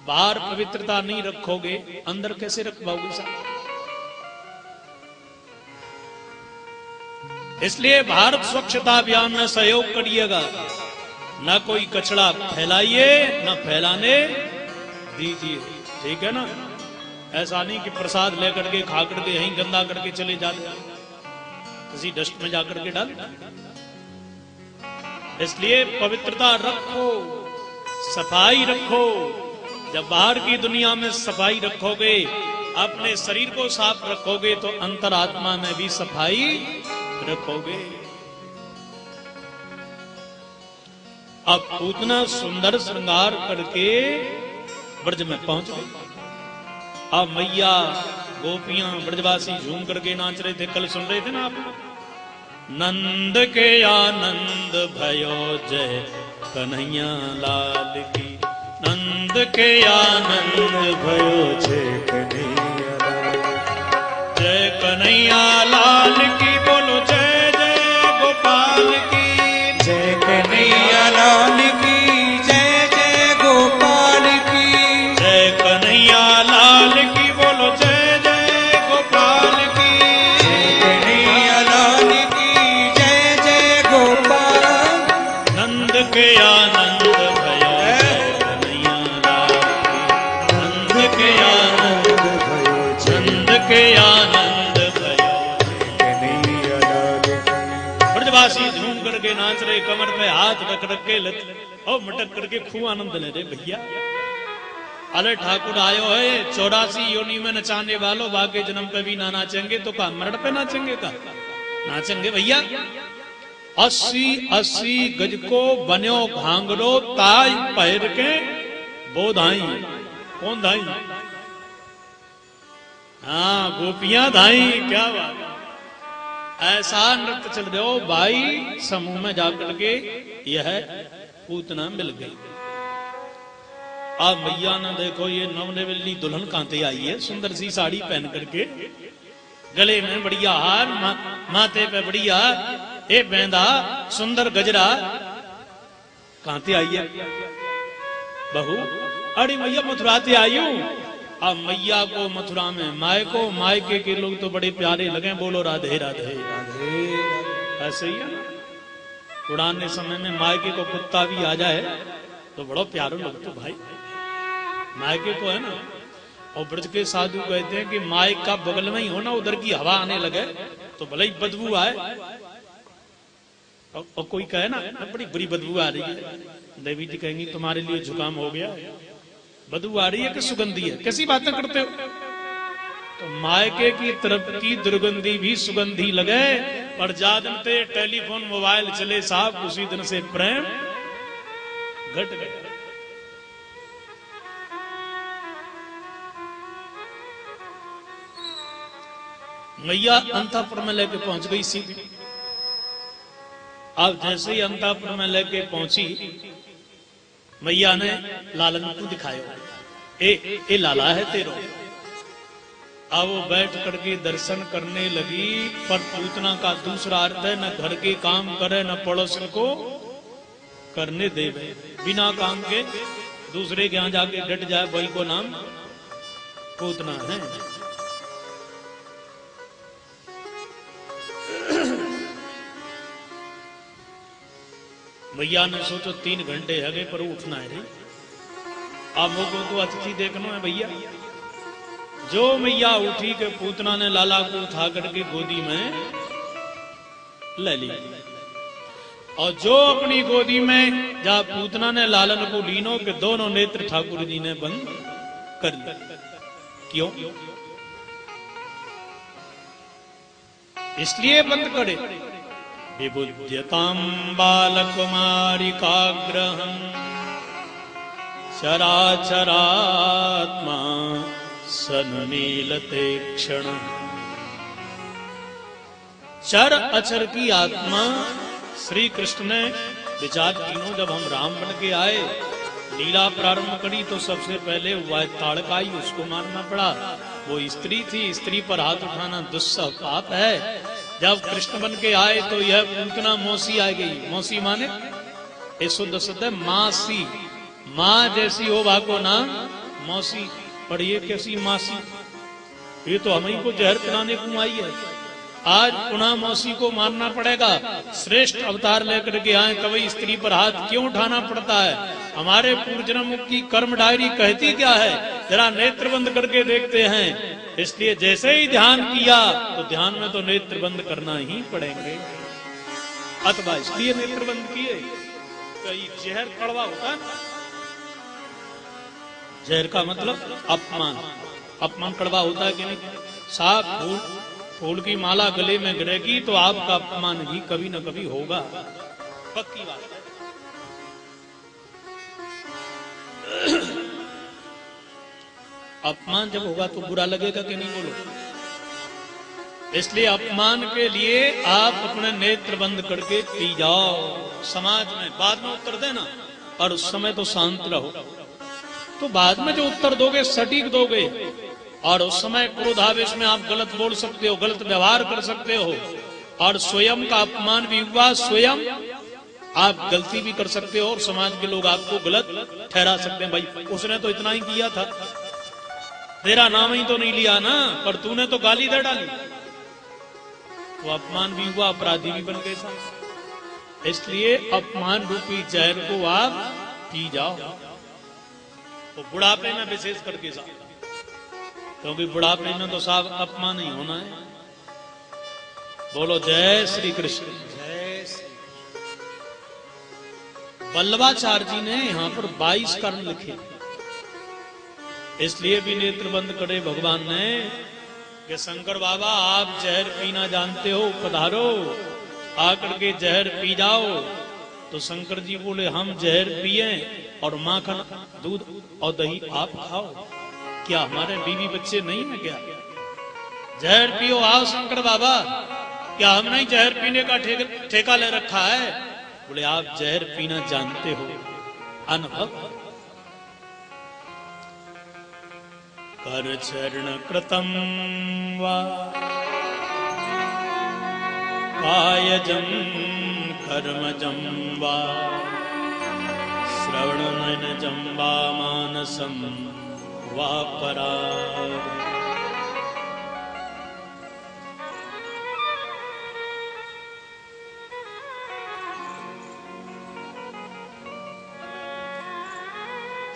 Speaker 4: बाहर पवित्रता नहीं रखोगे, अंदर कैसे रख पाओगे साहब? इसलिए भारत स्वच्छता अभियान में सहयोग करिएगा। न कोई कचरा फैलाइए, न फैलाने दीजिए, ठीक है ना? ऐसा नहीं कि प्रसाद लेकर के खा करके यहीं गंदा करके चले जाते, किसी डस्ट में जाकर के डाल। इसलिए पवित्रता रखो, सफाई रखो। जब बाहर की दुनिया में सफाई रखोगे, अपने शरीर को साफ रखोगे, तो अंतरात्मा में भी सफाई रखोगे। अब उतना सुंदर श्रृंगार करके ब्रज में पहुंच गए। अब मैया गोपियां ब्रजवासी झूम करके नाच रहे थे। कल सुन रहे थे ना आप? नंद के आनंद भयो जय कन्हैया लाल की। नंद के आनंद भयो जय कन्हैया लाल, जय कन्हैया लाल की। बोलो जय जय गोपाल की,
Speaker 2: जय कन्हैया लाल की, जय जय गोपाल की,
Speaker 4: जय कन्हैया लाल की। बोलो जय जय गोपाल की,
Speaker 2: जय कन्हैया लाल की, जय जय गोपाल।
Speaker 4: नंद के आनंद भयो जय कन्हैया लाल की। नंद के आनंद भयो, नंद के आनंद भयो
Speaker 2: कन्हैया लाल की।
Speaker 4: ब्रजवासी झूम करके नाच रहे, कमर पे हाथ रख रख के और मटक करके खूब आनंद ले रहे भैया। अरे ठाकुर आयो है 84 योनि में नचाने वालों, बाकी जन्म पे भी ना नाचेंगे तो का मरण पे नाचेंगे? का नाचेंगे भैया। 80 गज को बन्यो घांगरो ताज पहर के वो धाई। कौन धाई? हाँ, गोपियां धाई। क्या बात! ऐसा नृत्य चल रहे हो भाई। समूह में जाकर के यह पूतना मिल गई। अब मैया ने देखो, ये नवनिवली दुल्हन कांते आई है, सुंदर सी साड़ी पहन करके, गले में बढ़िया हार, माथे पे बढ़िया ए बेंदा, सुंदर गजरा, कांते आई है बहू। अरे मैया मथुरा से आई हूं। अब मैया को मथुरा में मायको, मायके के लोग तो बड़े प्यारे लगे। बोलो राधे राधे राधे। ऐसे ही है ना, पुराने समय में मायके को कुत्ता भी आ जाए तो बड़ा प्यारा लगता भाई। मायके को है ना। और ब्रज के साधु कहते हैं कि मायक का बगल में ही हो ना, उधर की हवा आने लगे तो भले ही बदबू आए। और कोई कहे ना बड़ी बुरी बदबू आ रही है, देवी जी कहेंगी तुम्हारे लिए जुकाम हो गया, बदबू आ रही है कि सुगंधी है? कैसी बातें करते हो? तो मायके की तरफ की दुर्गंधी भी सुगंधी लगे। पर जादनते टेलीफोन मोबाइल चले साहब, उसी दिन से प्रेम घट गया। मैया अंतापुर में लेके पहुंच गई सीधी। अब जैसे ही अंतापुर में लेके पहुंची, मैया ने लालन को दिखाया, ए लाला है तेरो। अब वो बैठ करके दर्शन करने लगी। पर पूतना का दूसरा अर्थ है, न घर के काम करे न पड़ोसन को करने दे। बिना काम के दूसरे के यहां जाके डट जाए, वही को नाम पूतना है। भैया ने सोचो 3 घंटे है गए पर उठना है। आप लोगों को अतिथि देखना है भैया, जो मैया उठी के पूतना ने लाला को उठा करके गोदी में ले ली, और जो अपनी गोदी में जहां पूतना ने लालन को लीनो के दोनों नेत्र ठाकुर जी ने बंद कर लिए। क्यों? इसलिए बंद करे, विबुध्यताम बालकुमारिकाग्रहं चराचरात्मा सन्मीलते क्षण। चर अचर की आत्मा श्री कृष्ण ने विचार तीनों जब हम राम बन के आए, लीला प्रारंभ करी तो सबसे पहले वह ताड़काई उसको मारना पड़ा। वो स्त्री थी, स्त्री पर हाथ उठाना दुस्सह पाप है। जब कृष्ण बन के आए तो यह पूतना मौसी आ गई। मौसी माने ये शुद्ध शुद्ध है मासी, माँ जैसी हो भागो ना मौसी, पर ये कैसी मासी, ये तो हम ही को जहर पिलाने को आई है। आज पुनः मौसी को मारना पड़ेगा। श्रेष्ठ अवतार लेकर के आए कभी स्त्री पर हाथ क्यों उठाना पड़ता है? हमारे पूर्वजन्म की कर्म डायरी कहती क्या है, जरा नेत्र बंद करके देखते हैं। इसलिए जैसे ही ध्यान किया तो ध्यान में तो नेत्र बंद करना ही पड़ेंगे, अथवा इसलिए नेत्र बंद किए। कई जहर कड़वा होता है, जहर का मतलब अपमान, अपमान कड़वा होता है कि नहीं? साग फूल की माला गले में गिरेगी तो आपका अपमान भी कभी न कभी होगा, पक्की बात है। अपमान जब होगा तो बुरा लगेगा कि नहीं, बोलो? इसलिए अपमान के लिए आप अपने नेत्र बंद करके पी जाओ समाज में, बाद में उत्तर देना, और उस समय तो शांत रहो। तो बाद में जो उत्तर दोगे सटीक दोगे, और उस समय क्रोधावेश में आप गलत बोल सकते हो, गलत व्यवहार कर सकते हो, और स्वयं का अपमान भी हुआ, स्वयं आप गलती भी कर सकते हो, और समाज के लोग आपको गलत ठहरा सकते हैं। भाई उसने तो इतना ही किया था, तेरा नाम ही तो नहीं लिया ना, पर तूने तो गाली दे डाली, तो अपमान भी हुआ, अपराधी भी बन गए साहब। इसलिए अपमान रूपी जहर को आप पी जाओ, तो बुढ़ापे में विशेष करके साहब, क्योंकि बुढ़ापे में तो साहब अपमान ही होना है। बोलो जय श्री कृष्ण। जय श्री वल्लभाचार्य जी ने यहाँ पर 22 कर्म लिखे, इसलिए भी नेत्र बंद करे भगवान ने कि शंकर बाबा आप जहर पीना जानते हो, पधारो आकर के जहर पी जाओ। तो शंकर जी बोले हम जहर पिए और माखन दूध और दही आप खाओ, क्या हमारे बीवी बच्चे नहीं है क्या? जहर पियो, आओ शंकर बाबा, क्या हम नहीं जहर पीने का ठेका ले रखा है? बोले आप जहर पीना जानते हो, अनुभव। कर चरण कृतम वा कायजं कर्मजं वा श्रवणनयनजं वा मानसं वा पराग।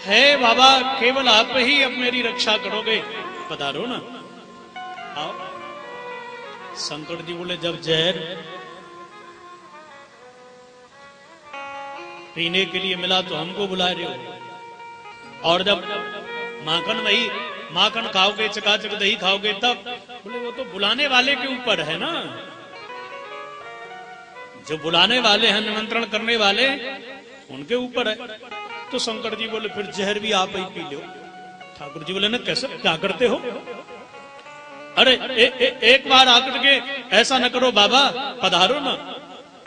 Speaker 4: है बाबा, केवल आप ही अब मेरी रक्षा करोगे, पधारो ना, आओ। शंकर जी बोले जब जहर पीने के लिए मिला तो हमको बुला रहे हो, और जब माखन खाओगे, चकाचक दही खाओगे तब? बोले वो तो बुलाने वाले के ऊपर है ना, जो बुलाने वाले हैं, निमंत्रण करने वाले, उनके ऊपर है। तो शंकर जी बोले फिर जहर भी आप ही पी लो। ठाकुर जी बोले ना कैसे, क्या करते हो? अरे एक बार आकर के ऐसा न करो बाबा, पधारो ना।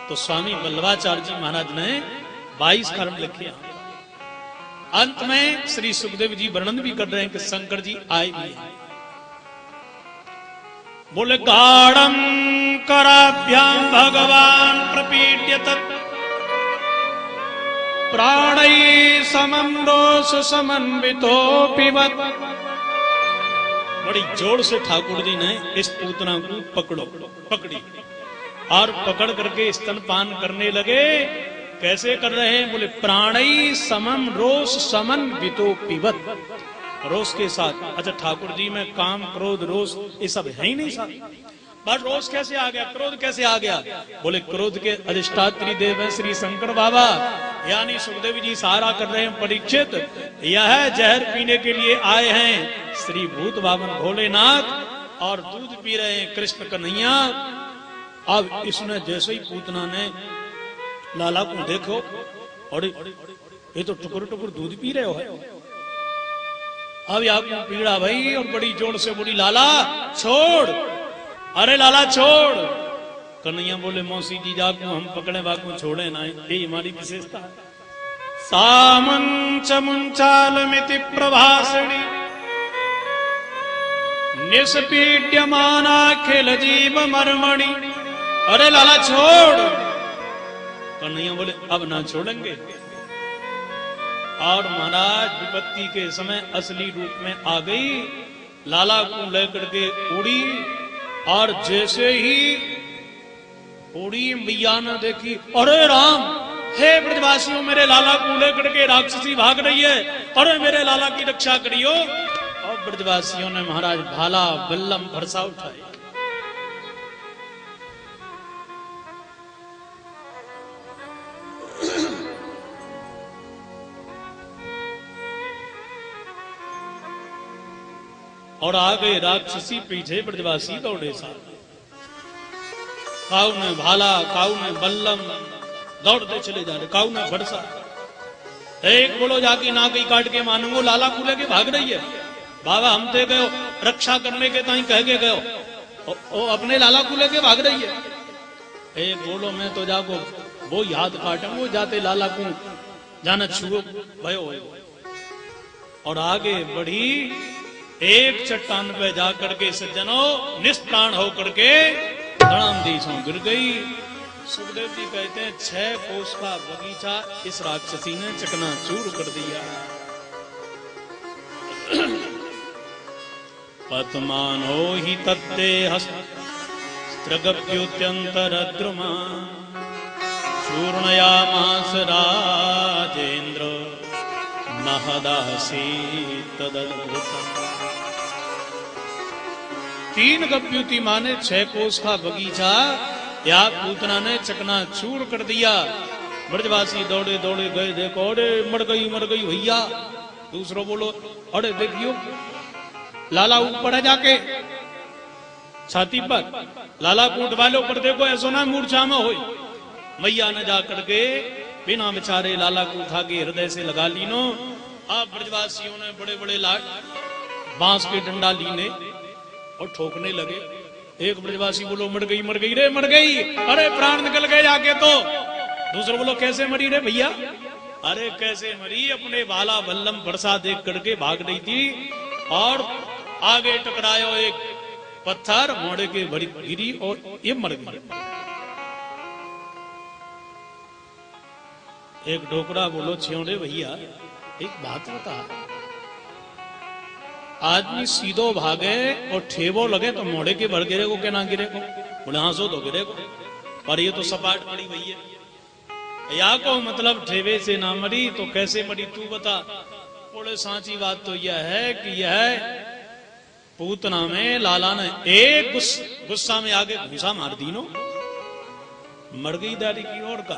Speaker 4: तो स्वामी वल्लभाचार्य जी महाराज ने 22 कर्म लिखे। अंत में श्री सुखदेव जी वर्णन भी कर रहे हैं कि शंकर जी आए भी हैं। बोले गाढ़ं कराभ्याम भगवान प्रपीड्य तत् प्राणै समं रोष समन्वितो पिबत। बड़ी जोर से ठाकुर जी ने इस पूतना को पकड़ी और पकड़ करके स्तनपान करने लगे। कैसे कर रहे हैं? बोले प्राणै समं रोष समन्वितो पिबत। रोष के साथ। अच्छा ठाकुर जी में काम क्रोध रोष ये सब है ही नहीं साथ। बट रोष कैसे आ गया, क्रोध कैसे आ गया? बोले क्रोध के अधिष्ठात्री देव है श्री शंकर बाबा, यानी सुखदेव जी सहारा कर रहे हैं परीक्षित। यह जहर पीने के लिए आए हैं श्री भूत बावन भोलेनाथ, और दूध पी रहे हैं कृष्ण कन्हैया। अब इसने जैसे ही पूतना ने लाला को देखो, और ये तो टुकुर टुकुर दूध पी रहे हो। अब आपको पीड़ा भाई, और बड़ी जोर से बोली लाला छोड़, अरे लाला छोड़। कन्हैया बोले मौसी जी जाको हम पकड़े बाको छोड़े ना, ये हमारी विशेषता है। सामंच मुंचाल मिति प्रभाषणी निष्पीड्यमाना खिल जीव मर्मणि। अरे लाला छोड़। कन्हैया बोले अब ना छोड़ेंगे। और महाराज विपत्ति के समय असली रूप में आ गई, लाला को लेकर के उड़ी, और जैसे ही उड़ी मैया ने देखी, अरे राम, हे ब्रजवासियों मेरे लाला को लेकर के राक्षसी भाग रही है, अरे मेरे लाला की रक्षा करियो। और ब्रजवासियों ने महाराज भाला बल्लम भरसा उठाए। और आ गए राक्षसी, पीछे ब्रजवासी दौड़े साथ। काऊ ने भाला, काऊ ने बल्लम, दौड़ते चले जा रहे। काऊ ने भरसा, एक बोलो जाके ना कहीं काट के मानूंगो, लाला को लेके भाग रही है। बाबा हम ते गयो रक्षा करने के ताई कह के गयो, ओ अपने लाला को लेके भाग रही है। एक बोलो मैं तो जाको वो याद काटूंगो, जाते लाला को जाना छुओ भयो। और आगे बढ़ी, एक चट्टान पे जाकर के सज्जनों निष्प्राण होकर के धड़ाम देशों गिर गई। सुखदेव जी कहते हैं 6 कोस का बगीचा इस राक्षसी ने चकनाचूर कर दिया। पतमानो ही तत्ते हस्त्रगप्युत्यंतरद्रुमा चूर्णयामास राजेंद्र महदासी तदद्भुतम्। 3 गप्युति माने 6 कोस का बगीचा या पूतना ने चकनाचूर कर दिया। ब्रजवासी दौड़े दौड़े गए, देखो अरे मर गई भैया। दूसरों बोलो अरे देखियो लाला ऊपर है जाके छाती पर, लाला को उठवा लो पर देखो ऐसा ना मूर्छा में हो। मैया ने जाकर के बिना बेचारे लाला को उठा के हृदय से लगा ली नो। अब ब्रजवासियों ने बड़े बड़े बांस के डंडा लीने और ठोकने लगे। एक ब्रजवासी बोलो मर गई रे मर गई, अरे प्राण निकल गए जाके तो। दूसरा बोलो कैसे मरी रे भैया? अरे कैसे मरी, अपने भाला बल्लम बरसा देख करके भाग रही थी और आगे टकरायो एक पत्थर, मोड़े के बड़ी गिरी और ये मर गई। एक डोकरा बोलो छेड़े भैया एक बात बता, आदमी सीधो भागे और ठेबो लगे तो मोड़े के भर गिरे को क्या ना गिरे को? बोले हाँ सो तो गिरे को, पर ये तो सपाट पड़ी भई है। या को मतलब ठेबे से ना मरी तो कैसे मरी तू बता? बोले सांची बात तो यह है कि यह पूतना में लाला ने एक गुस्सा में आगे घुसा मार दी नो, मर गई दाढ़ी की ओर का।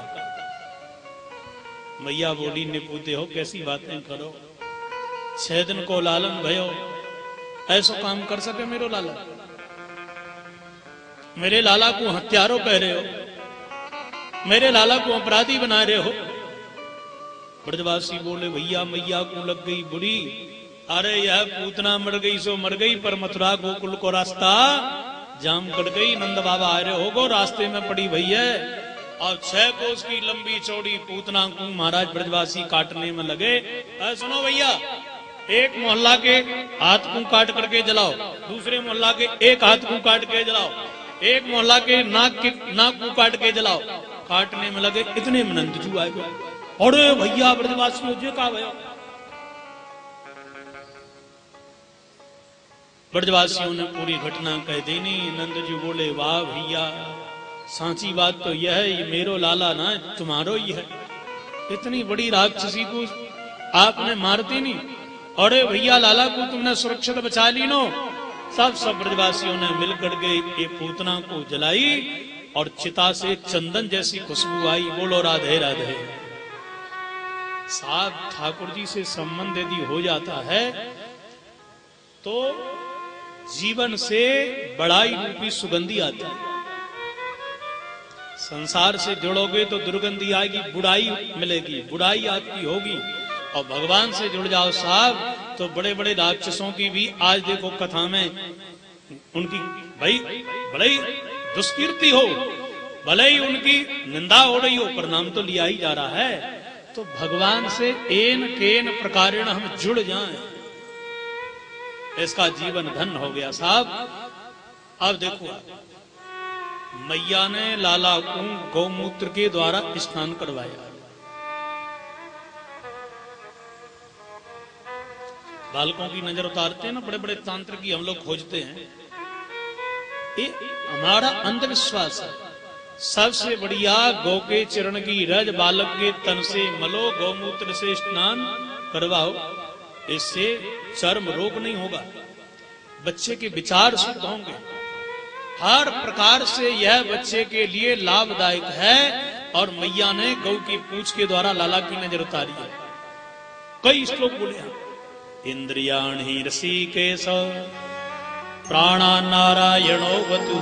Speaker 4: मैया बोली निपूते हो कैसी बातें करो, 6 दिन को लालन भयो, ऐसा काम कर सके मेरो लाला? मेरे लाला को हत्यारों कह रहे हो, मेरे लाला को अपराधी बना रहे हो। ब्रजवासी बोले भैया मैया को लग गई बुरी, अरे यह पूतना मर गई सो मर गई, पर मथुरा गोकुल को रास्ता जाम कर गई। नंद बाबा आ रहे होगो, रास्ते में पड़ी भई है। और 6 कोस की लंबी चौड़ी पूतना को महाराज ब्रजवासी काटने में लगे। सुनो भैया, एक मोहल्ला के हाथ को काट करके जलाओ, दूसरे मोहल्ला के एक हाथ को काट के जलाओ, एक मोहल्ला के नाक को काट के जलाओ। काटने में लगे, इतने में नंदजू आए। अरे भैया ब्रजवासियों जे का भयो? ब्रजवासियों ने पूरी घटना कह देनी। नंदजू बोले वाह भैया, सांची बात तो यह है, ये मेरो लाला ना तुम्हारो ही है। इतनी बड़ी राक्षसी को आपने मारती नहीं, अरे भैया लाला को तुमने सुरक्षित बचा ली नो। सब ब्रजवासियों ने मिलकर के ये पूतना को जलाई और चिता से चंदन जैसी खुशबू आई। बोलो राधे राधे। साहब ठाकुर जी से संबंध यदि हो जाता है तो जीवन से बड़ाई रूपी सुगंधी आती है। संसार से जुड़ोगे तो दुर्गंधी आएगी, बुराई मिलेगी, बुराई आपकी होगी। और भगवान से जुड़ जाओ साहब तो बड़े बड़े राक्षसों की भी आज देखो कथा में उनकी भाई भले ही दुष्कीर्ति हो, भले ही उनकी निंदा हो रही हो, प्रणाम तो लिया ही जा रहा है। तो भगवान से एन केन प्रकारेण हम जुड़ जाएं, इसका जीवन धन्य हो गया साहब। अब देखो मैया ने लाला को गौमूत्र के द्वारा स्नान करवाया। बालकों की नजर उतारते हैं ना बड़े बड़े तांत्रिक की हम लोग खोजते हैं, ये हमारा अंधविश्वास है। सबसे बढ़िया गौ के चरण की रज बालक के तन से मलो, गौमूत्र से स्नान करवाओ, इससे चर्म रोग नहीं होगा, बच्चे के विचार शुद्ध होंगे, हर प्रकार से यह बच्चे के लिए लाभदायक है। और मैया ने गौ की पूंछ के द्वारा लाला की नजर उतारी है। कई श्लोक बोले हैं, इंद्रियाणि ऋषिकेश प्राणा नारायणो वतु,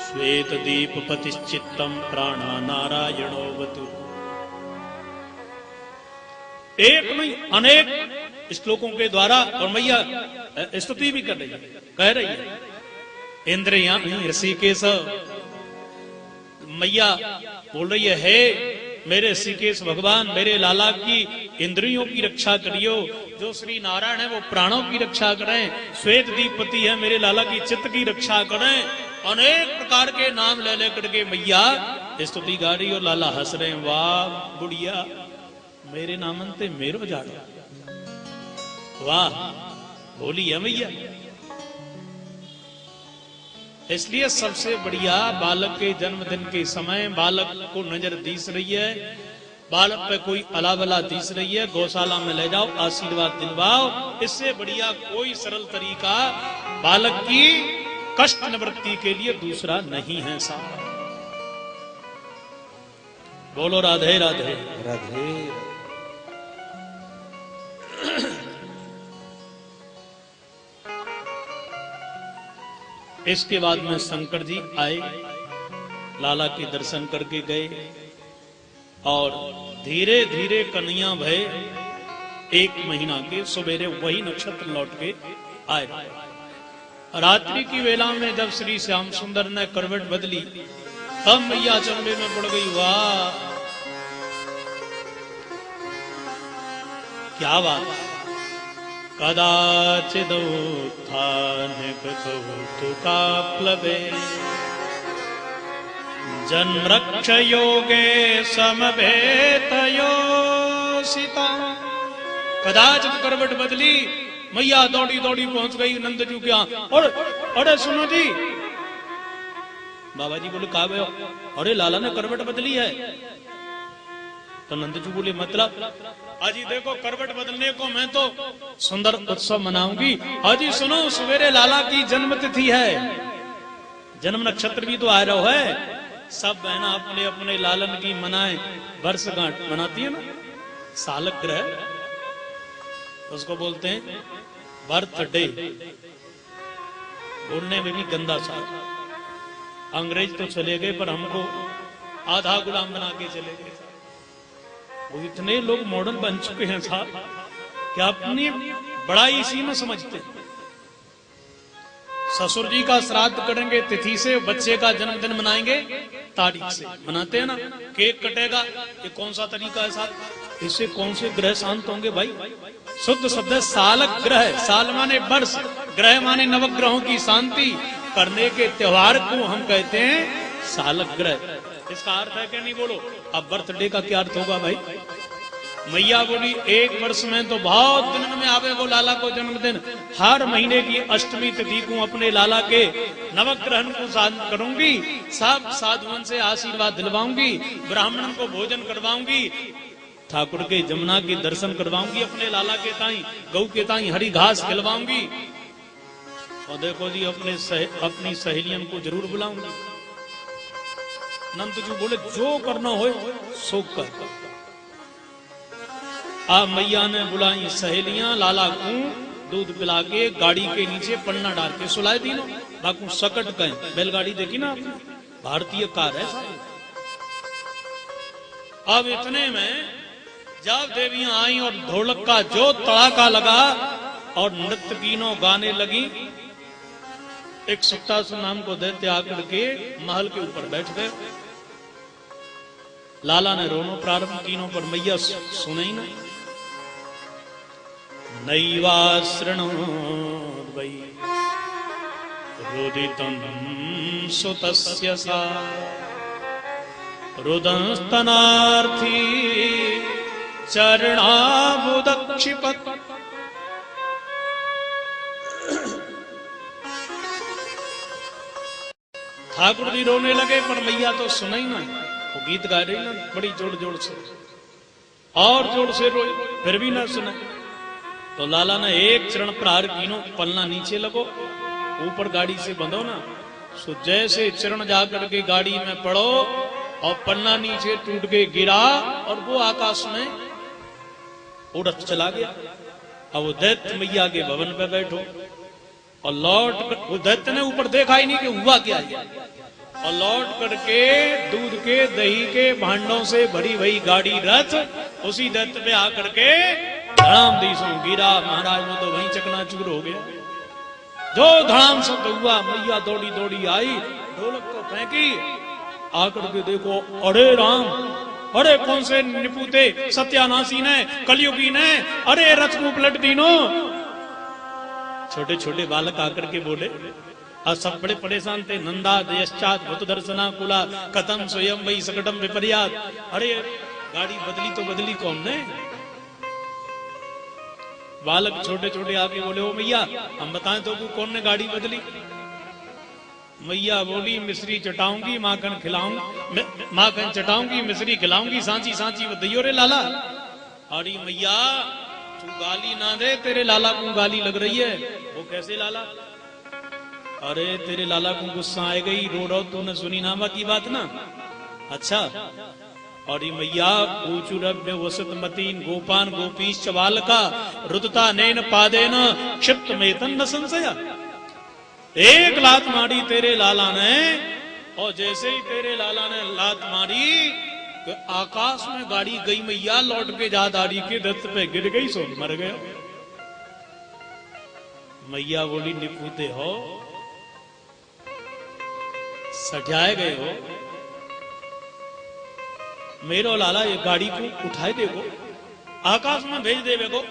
Speaker 4: श्वेत दीप पतिश्चित्तम प्राणा नारायणो वतु। एक नहीं अनेक श्लोकों के द्वारा और मैया स्तुति भी कर रही है, कह रही है इंद्रियाणि ऋषिकेश। मैया बोल रही है, हे मेरे ऋषिकेश भगवान, मेरे लाला की इंद्रियों की रक्षा करियो। जो श्री नारायण है वो प्राणों की रक्षा करें, श्वेत दीपति है मेरे लाला की चित्त की रक्षा करें। अनेक प्रकार के नाम ले लेकर के मैया स्तुति गा रही और लाला हंस रहे, वाह बुढ़िया मेरे नामंते मेरो जाड़ो, वाह बोली है मैया। इसलिए सबसे बढ़िया बालक के जन्मदिन के समय बालक को नजर दीस रही है, बालक पे कोई अलावला दीस रही है, गौशाला में ले जाओ, आशीर्वाद दिलवाओ। इससे बढ़िया कोई सरल तरीका बालक की कष्ट निवृत्ति के लिए दूसरा नहीं है साहब। बोलो राधे राधे
Speaker 2: राधे।
Speaker 4: इसके बाद में शंकर जी आए, लाला के दर्शन करके गए और धीरे धीरे कन्हैया भय 1 महीना के सवेरे वही नक्षत्र लौट के आए। रात्रि की वेला में जब श्री श्याम सुंदर ने करवट बदली तब मैया चंबे में पड़ गई। वाह क्या बात। कदाचिदुत्थान कौतुका प्लवे जन्मरक्ष योगे समवेतयोषिता। कदाचित करवट बदली, मैया दौड़ी दौड़ी पहुंच गई नंद जी के यहाँ। और अरे सुनो जी, बाबा जी बोले कहा गए? अरे लाला ने करवट बदली है। तो नंद जी बोले मतलब? अजी देखो करवट बदलने को मैं तो सुंदर उत्सव मनाऊंगी। अजी सुनो, सवेरे लाला की जन्म तिथि है, जन्म नक्षत्र भी तो आ रहा है। सब बहना अपने अपने लालन की मनाए, वर्षगांठ मनाती है ना, सालग्रह उसको बोलते हैं, बर्थडे बोलने में भी गंदा सा। अंग्रेज तो चले गए पर हमको आधा गुलाम बना के चले गए। वो इतने लोग मॉडर्न बन चुके हैं साहब कि अपनी बड़ाई इसी में समझते हैं। ससुर जी का श्राद्ध करेंगे तिथि से, बच्चे का जन्मदिन मनाएंगे तारीख से। मनाते हैं ना, केक कटेगा, ये कौन सा तरीका है साहब? इससे कौन से ग्रह शांत होंगे भाई? शुद्ध शब्द है सालक ग्रह। साल माने वर्ष, ग्रह माने नवग्रहों की शांति करने के त्योहार को हम कहते हैं सालक ग्रह। इसका अर्थ है क्या? नहीं बोलो। अब बर्थडे का क्या अर्थ होगा भाई? मैया बोली 1 वर्ष में तो बहुत दिन में आवे वो लाला को जन्मदिन। हर महीने की अष्टमी तिथि को अपने लाला के नवग्रहण को शांत करूंगी, सब साधुओं से आशीर्वाद दिलवाऊंगी, ब्राह्मणों को भोजन करवाऊंगी, ठाकुर के जमुना के दर्शन करवाऊंगी, अपने लाला के ताई गऊ के ताई हरी घास खिलवाऊंगी, और देखो जी अपनी सहेलियन को जरूर बुलाऊंगी। नंद जी बोले जो करना हो सो कर। आप मैया ने बुलाई सहेलियां, लाला को दूध पिला के गाड़ी के नीचे पन्ना डाल के सुलाए तीनों। बाकू सकट गए, बैलगाड़ी देखी ना आपने, भारतीय कार है सारी। अब इतने में जब देवियां आई और ढोलक का जो तड़ाका लगा और नृत्य कीनों गाने लगी, एक सत्तासुर नाम को दैत्य आकर के महल के ऊपर बैठ गए। लाला ने रोनो प्रारंभ कीनों पर मैया सुने ही नहीं। नैवा शृणोद्वै रुदितं सुतस्य सा रुदंस्तनार्थी चरणाबुदक्षिपत्। ठाकुर जी रोने लगे पर मैया तो सुना ही नहीं। वो गीत गा रही ना बड़ी जोर जोर से, और जोर से रोई फिर भी ना सुना। तो लाला ने एक चरण प्रहार कीनो, पलना नीचे लगो, ऊपर गाड़ी से बंधो ना। सो जैसे चरण जाकर के गाड़ी में पड़ो और पन्ना नीचे टूट के गिरा और वो आकाश में उड़त चला गया। अब वो दैत्य मैया के भवन पे बैठो और लौट कर, वो दैत्य ने ऊपर देखा ही नहीं कि हुआ क्या है, और लौट करके दूध के दही के भांडों से भरी भई गाड़ी रथ उसी दैत्य पे आकर के धड़ाम दिशों गिरा। महाराज वो तो वहीं चकनाचूर हो गया। जो धड़ाम शब्द हुआ, मैया दौड़ी दौड़ी आई, ढोलक को फेंकी, आकर के देखो अरे राम, अरे कौन से निपुते सत्यानाशी ने, कलयुगी ने, अरे रथ को पलट दीनो। छोटे छोटे बालक आकर के बोले, और सब बड़े परेशान थे। नंदा दयश्चात भूत दर्शना कुला कथम स्वयं वही सकटम विपर्यात। अरे गाड़ी बदली तो बदली कौन ने? बालक छोटे छोटे आके बोले, ओ मैया हम बताएं तो कौन ने गाड़ी बदली? मैया बोली, मिश्री चटाऊंगी माखन खिलाऊंगी, माखन चटाऊंगी मिश्री खिलाऊंगी, सांची सांची बतइयो रे लाला। अरे मैया तू गाली ना दे, तेरे लाला को गाली लग रही है। वो कैसे लाला? अरे तेरे लाला को गुस्सा आए गई, रो रो तूने सुनी नामा की बात ना। अच्छा, और मैया गोचुरभ्य वसत मतीन गोपान गोपीश्च बालका रुदता नैन पादेन क्षिप्त मेतन न संशया। एक लात मारी तेरे लाला ने, और जैसे ही तेरे लाला ने लात मारी तो आकाश में गाड़ी गई, मैया लौट के जादारी के दत्त पे गिर गई, सो मर गया। मैया बोली, निपुते हो, सजाए गए हो, मेरो लाला ये गाड़ी को उठाए देखो, आकाश में भेज दे देखो।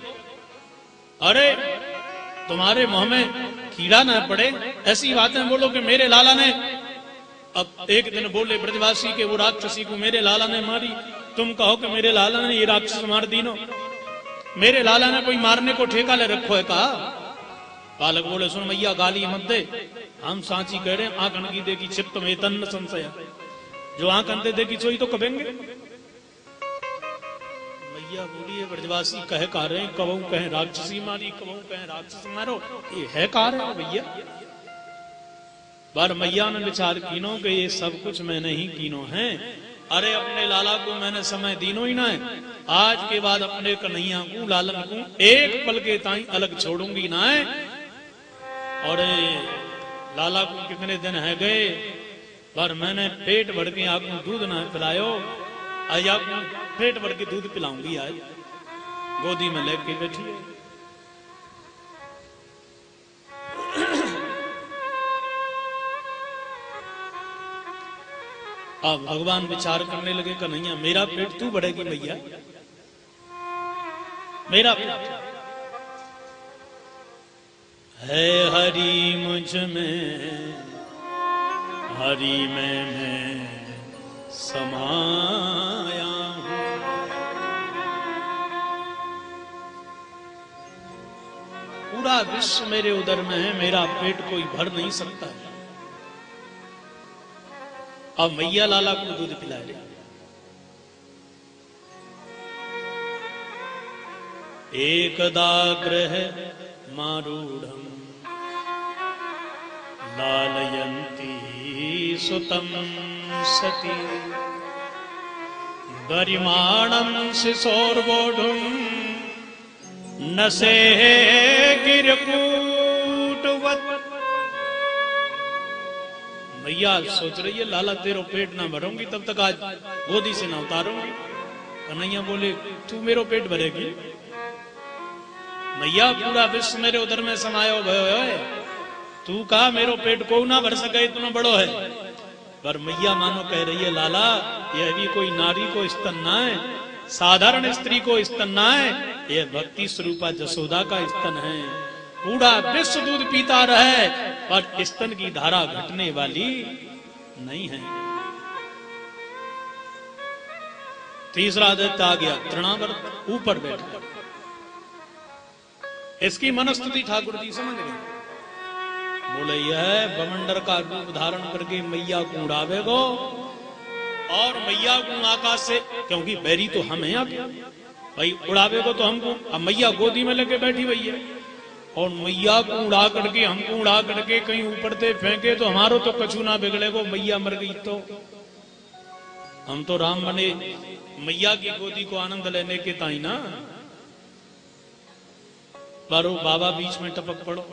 Speaker 4: अरे तुम्हारे मुंह में कीड़ा ना पड़े, ऐसी बातें बोलो कि मेरे लाला ने। अब एक दिन बोले ब्रजवासी के वो राक्षसी को मेरे लाला ने मारी, तुम कहो कि मेरे लाला ने ये राक्षस मार दीनो। मेरे लाला ने कोई मारने को ठेका ले रखो है कहा? बालक बोले, सुन मैया गाली मत दे, हम सांची कह रहे हैं, आंख अनगी देखी चित्त में तन्न संशय। जो आंख अंधे देखी सोई तो कबेंगे। मैया बोली, ये ब्रजवासी कहे का रहे, कबहू कहे राक्षसी मारी, कबहू कहे राक्षस मारो, ये है का रहे भैया? बार मैया ने विचार कीनो कि ये सब कुछ मैंने ही कीनो है। अरे अपने लाला को मैंने समय दीनो ही ना है, आज के बाद अपने कन्हैया को लालन को एक पल के ताई अलग छोड़ूंगी ना है। और लाला को कितने दिन है गए, पर मैंने पेट भर के आपको दूध ना पिलायो, आज आपको पेट भर के दूध पिलाऊंगी। आज गोदी में लेके बैठी है। अब भगवान विचार करने लगे, कन्हैया मेरा पेट तू बढ़ेगी भैया, मेरा पेट है हरि मुझ में, हरि में मैं समाया हूं। पूरा विश्व मेरे उदर में है, मेरा पेट कोई भर नहीं सकता है। अब मैया लाला को दूध पिला रही। एकदाग्रह मारूढ़ लालयन्ती सुतं सती गरिमाणं शिशोर्वोढुं नसे गिरकूटवत्। मैया सोच रही है लाला तेरो पेट ना भरूंगी तब तक आज गोदी से ना उतारूंगी। कन्हैया बोले तू मेरो पेट भरेगी? मैया पूरा विश्व मेरे उदर में समायो भयो है, तू कहा मेरो पेट को ना भर सके इतना बड़ो है। पर मैया मानो कह रही है लाला यह भी कोई नारी को स्तन ना है, साधारण स्त्री को स्तन ना है, यह भक्ति स्वरूपा जसोदा का स्तन है। पूरा विश्व दूध पीता रहे पर स्तन की धारा घटने वाली नहीं है। तीसरा आदित्य आ गया, तृणावर्त ऊपर बैठा। इसकी मनस्तुति ठाकुर जी समझ गए। बोले यह बमंडर का रूप धारण करके मैया को उड़ावेगो और मैया को आकाश से, क्योंकि बैरी तो हम हैं भाई, उड़ावेगो तो हमको। अब मैया गोदी में लेके बैठी हुई है और मैया को उड़ा करके हमको उड़ा करके कहीं ऊपर से फेंके तो हमारो तो कछु ना बिगड़ेगो। मैया मर गई तो हम तो राम बने मैया की गोदी को आनंद लेने के ताई ना। पर बाबा बीच में टपक पड़ो।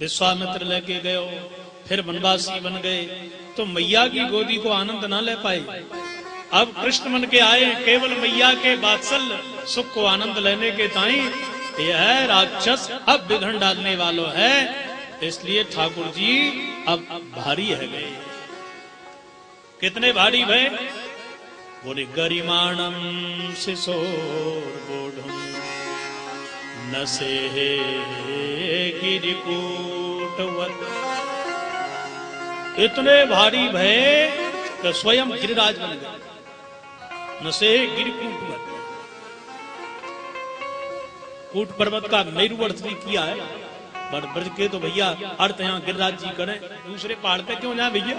Speaker 4: विश्वामित्र लेके गए, फिर वनवासी बन गए तो मैया की गोदी को आनंद ना ले पाए। अब कृष्ण मन के आए केवल मैया के वात्सल्य सुख को आनंद लेने के ताई। यह राक्षस अब बिघड़ डालने वालों है, इसलिए ठाकुर जी अब भारी है गए। कितने भारी भय? बोले गरिमाणम शिशोर्वोढुं नसे गिरिकूटवत्। इतने भारी भय कि स्वयं गिरिराज बन गए। नसे गिरिकूटवत्, कूट पर्वत का मेरु अर्थ भी किया है। पर ब्रज के तो भैया अर्थ यहाँ गिरिराज जी करें, दूसरे पहाड़ पे क्यों जाए भैया?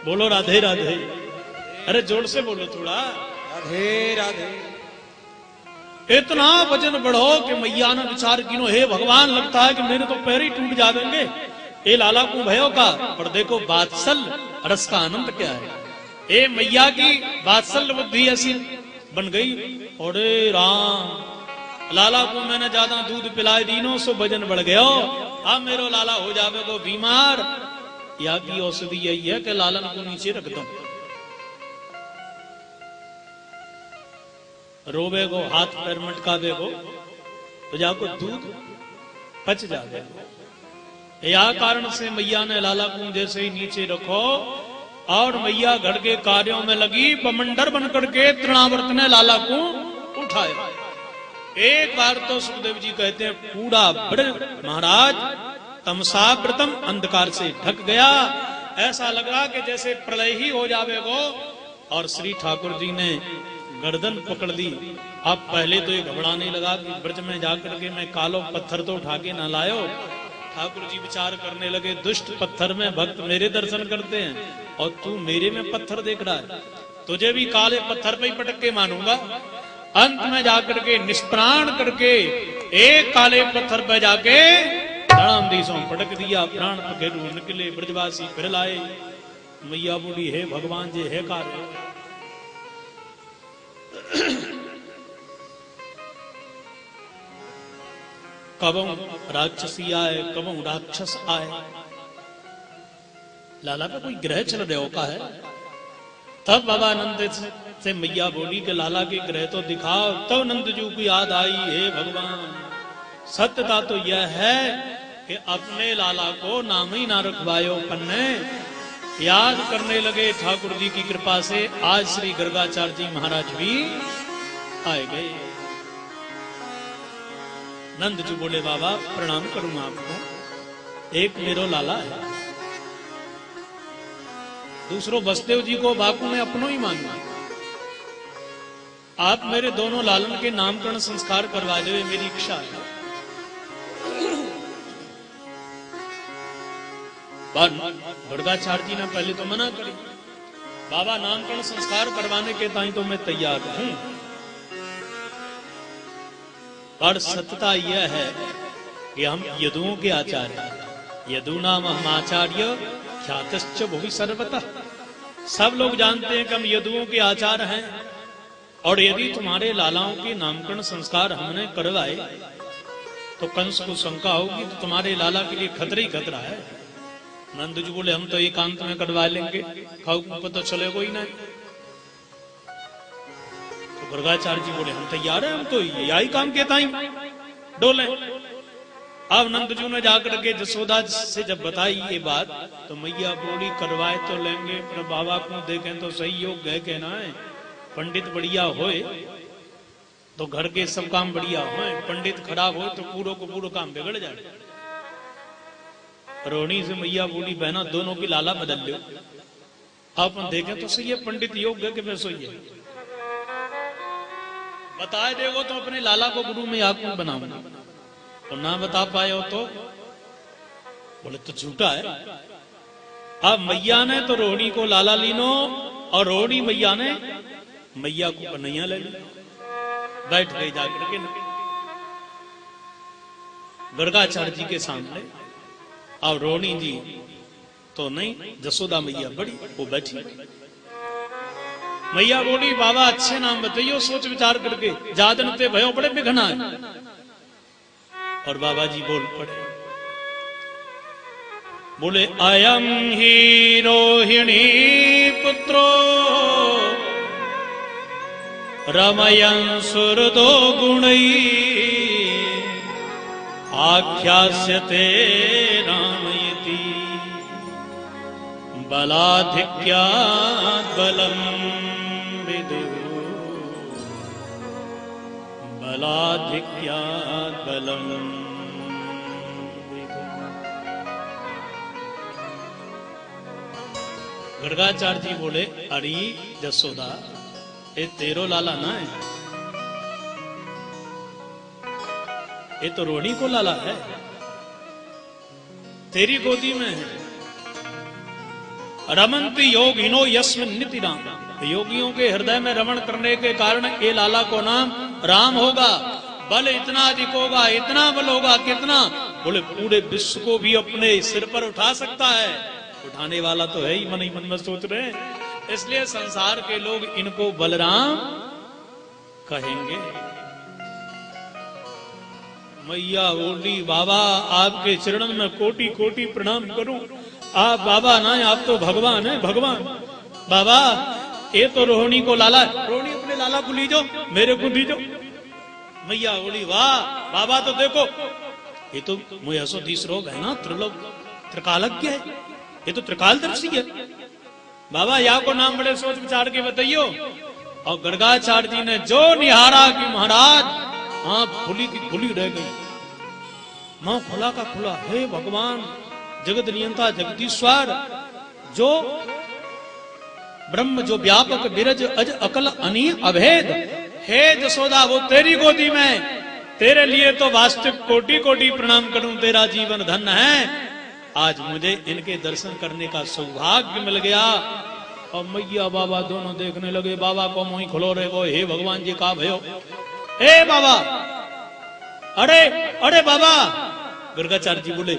Speaker 4: बोलो राधे राधे। अरे जोर से बोलो थोड़ा,
Speaker 2: राधे राधे।
Speaker 4: इतना वजन बढ़ो कि मैया ने विचार किनो, हे भगवान लगता है कि मेरे तो पैर ही टूट जाएंगे ए लाला को भयो का। पर देखो वात्सल्य रस का आनंद क्या है। ए मैया की वात्सल्य बुद्धि ऐसी बन गई। अरे राम, लाला को मैंने ज्यादा दूध पिलाए दीनों सो वजन बढ़ गयो, अब मेरो लाला हो जावे को बीमार। या की औषधि यही है कि लालन को नीचे रख दो, रोवे को हाथ पैर मटका देगो तो जाको दूध पच जावे। या कारण से मैया ने लाला को जैसे ही नीचे रखो और मैया घर के कार्यों में लगी, बमंडर बन करके तृणावर्त ने लाला को उठाया। एक बार तो सुखदेव जी कहते हैं पूरा ब्रज महाराज तमसावृतम अंधकार से ढक गया। ऐसा लगा कि जैसे प्रलय ही हो जावेगो। और श्री ठाकुर जी ने गर्दन पकड़ ली। अब पहले तो ये घबराने लगा कि ब्रज में जाकर के मैं कालो पत्थर तो उठा के ना लायो। ठाकुर जी विचार करने लगे, दुष्ट पत्थर में भक्त मेरे दर्शन करते हैं और तू मेरे में पत्थर देख रहा है, तुझे भी काले पत्थर पे ही पटक के मानूंगा। अंत में जाकर के निष्प्राण करके एक काले पत्थर पे जाके धड़ाम दिशों पटक दिया। प्राण पखेरु निकले, ब्रजवासी फिर लाए। मैया बोली हे भगवान जी हे कार्य। कबों राक्षसी आए, कबों राक्षस आए। लाला पे कोई ग्रह चल रहे हो का है। तब बाबा नंद से मैया बोली कि लाला के ग्रह तो दिखाओ। तब नंद जी को याद आई, हे भगवान सत्यता तो यह है कि अपने लाला को नाम ही ना रखवायो पन्ने। याद करने लगे ठाकुर जी की कृपा से आज श्री गर्गाचार्य जी महाराज भी आए गए। नंद जी बोले बाबा प्रणाम करूंगा आपको, एक मेरो लाला है, दूसरो वसुदेव जी को बापू में अपनों ही मानना। आप मेरे दोनों लालन के नामकरण संस्कार करवा दे, मेरी इच्छा है। गर्गाचार्य जी ने पहले तो मना करी, बाबा नामकरण संस्कार करवाने के ताई तो मैं तैयार हूं। और सत्यता यह है कि हम यदुओं के आचार्य हैं। यदूनाम हम आचार्य ख्यातश्च भुवि सर्वतः। सब लोग जानते हैं कि हम यदुओं के आचार्य हैं। और यदि तुम्हारे लालाओं के नामकरण संस्कार हमने करवाए तो कंस को शंका होगी तो तुम्हारे लाला के लिए खतरा ही खतरा है। नंद जी बोले हम तो एकांत में करवा लेंगे, खाऊ को तो चलेगा ही नहीं। तो गर्गाचार्य जी बोले हम तैयार हैं, हम तो यही काम कहता ही डोले। अब नंद जी ने जाकर के जसोदा से जब बताई ये बात तो मैया बोली करवाए तो लेंगे, पर बाबा को देखें तो सही योग गए कहना है। पंडित बढ़िया होए तो घर के सब काम बढ़िया होए, पंडित खराब हो तो पूरा को पूरा काम बिगड़ जाए। रोहिणी से मैया बोली बहना दोनों की लाला बदल लो। आप देखें तो सही है, पंडित योग्य के वैसे ही है। बताए देखो तो अपने लाला को गुरु में आत्मा बनाऊंगा, और ना बता पाए हो तो बोले तो झूठा है। अब मैया ने तो रोहिणी को लाला लीनो और रोहिणी मैया ने मैया को कन्हैया ले ली। बैठ गई जाकर के गर्गाचार्य जी के सामने। और रोहिणी जी तो नहीं, जसोदा मैया बड़ी वो बैठी। मैया बोली बाबा अच्छे नाम बताइयो सोच विचार करके, जादनते भयो बड़े बिघना है। और बाबा जी बोल पड़े, बोले अयम ही रोहिणी पुत्रो रमयं सुरदो गुणई आख्यास्यते रामयति बलाधिक्यात् बलम् विदुः बलाधिक्यात् बलम् विदुः। गर्गाचार्य जी बोले अरे जसोदा ये तेरो लाला ना है, ये तो रोहिणी को लाला है, तेरी गोदी में है। रमन्ति योगिनो यस्मिन् निति राम, योगियों के हृदय में रमण करने के कारण ये लाला को नाम राम होगा। बल इतना अधिक होगा, इतना बल होगा, कितना बोले पूरे विश्व को भी अपने सिर पर उठा सकता है। उठाने वाला तो है ही, मन ही मन में सोच रहे हैं। इसलिए संसार के लोग इनको बलराम कहेंगे। मैया बोली बाबा आपके चरणों में कोटि कोटि प्रणाम करूं। आप बाबा ना आप तो भगवान है, भगवान। बाबा ये तो रोहिणी को लाला है, रोहिणी अपने लाला को लीजो, मेरे को दीजो। मैया बोली वाह बाबा तो देखो ये तो मुझे ऐसो तीसरो है ना, त्रिलोक त्रिकालज्ञ है, ये तो त्रिकालदर्शी है। बाबा या को नाम बड़े सोच विचार के बताइयो। और गर्गाचार्य जी ने जो निहारा कि महाराज आंख खुली की खुली रह गई, मां खुला का खुला। हे भगवान जगत नियंता जगदीश्वर, जो ब्रह्म जो व्यापक विरज अज अकल अनी अभेद, हे जसोदा वो तेरी गोदी में, तेरे लिए तो वास्तविक कोटि कोटि प्रणाम करूं, तेरा जीवन धन्य है। आज मुझे इनके दर्शन करने का सौभाग्य मिल गया। और मैया बाबा दोनों देखने लगे, बाबा को मुंह खुलो रहे गो, हे भगवान जी का भयो, हे बाबा, अरे अरे बाबा। गर्गाचार्य जी बोले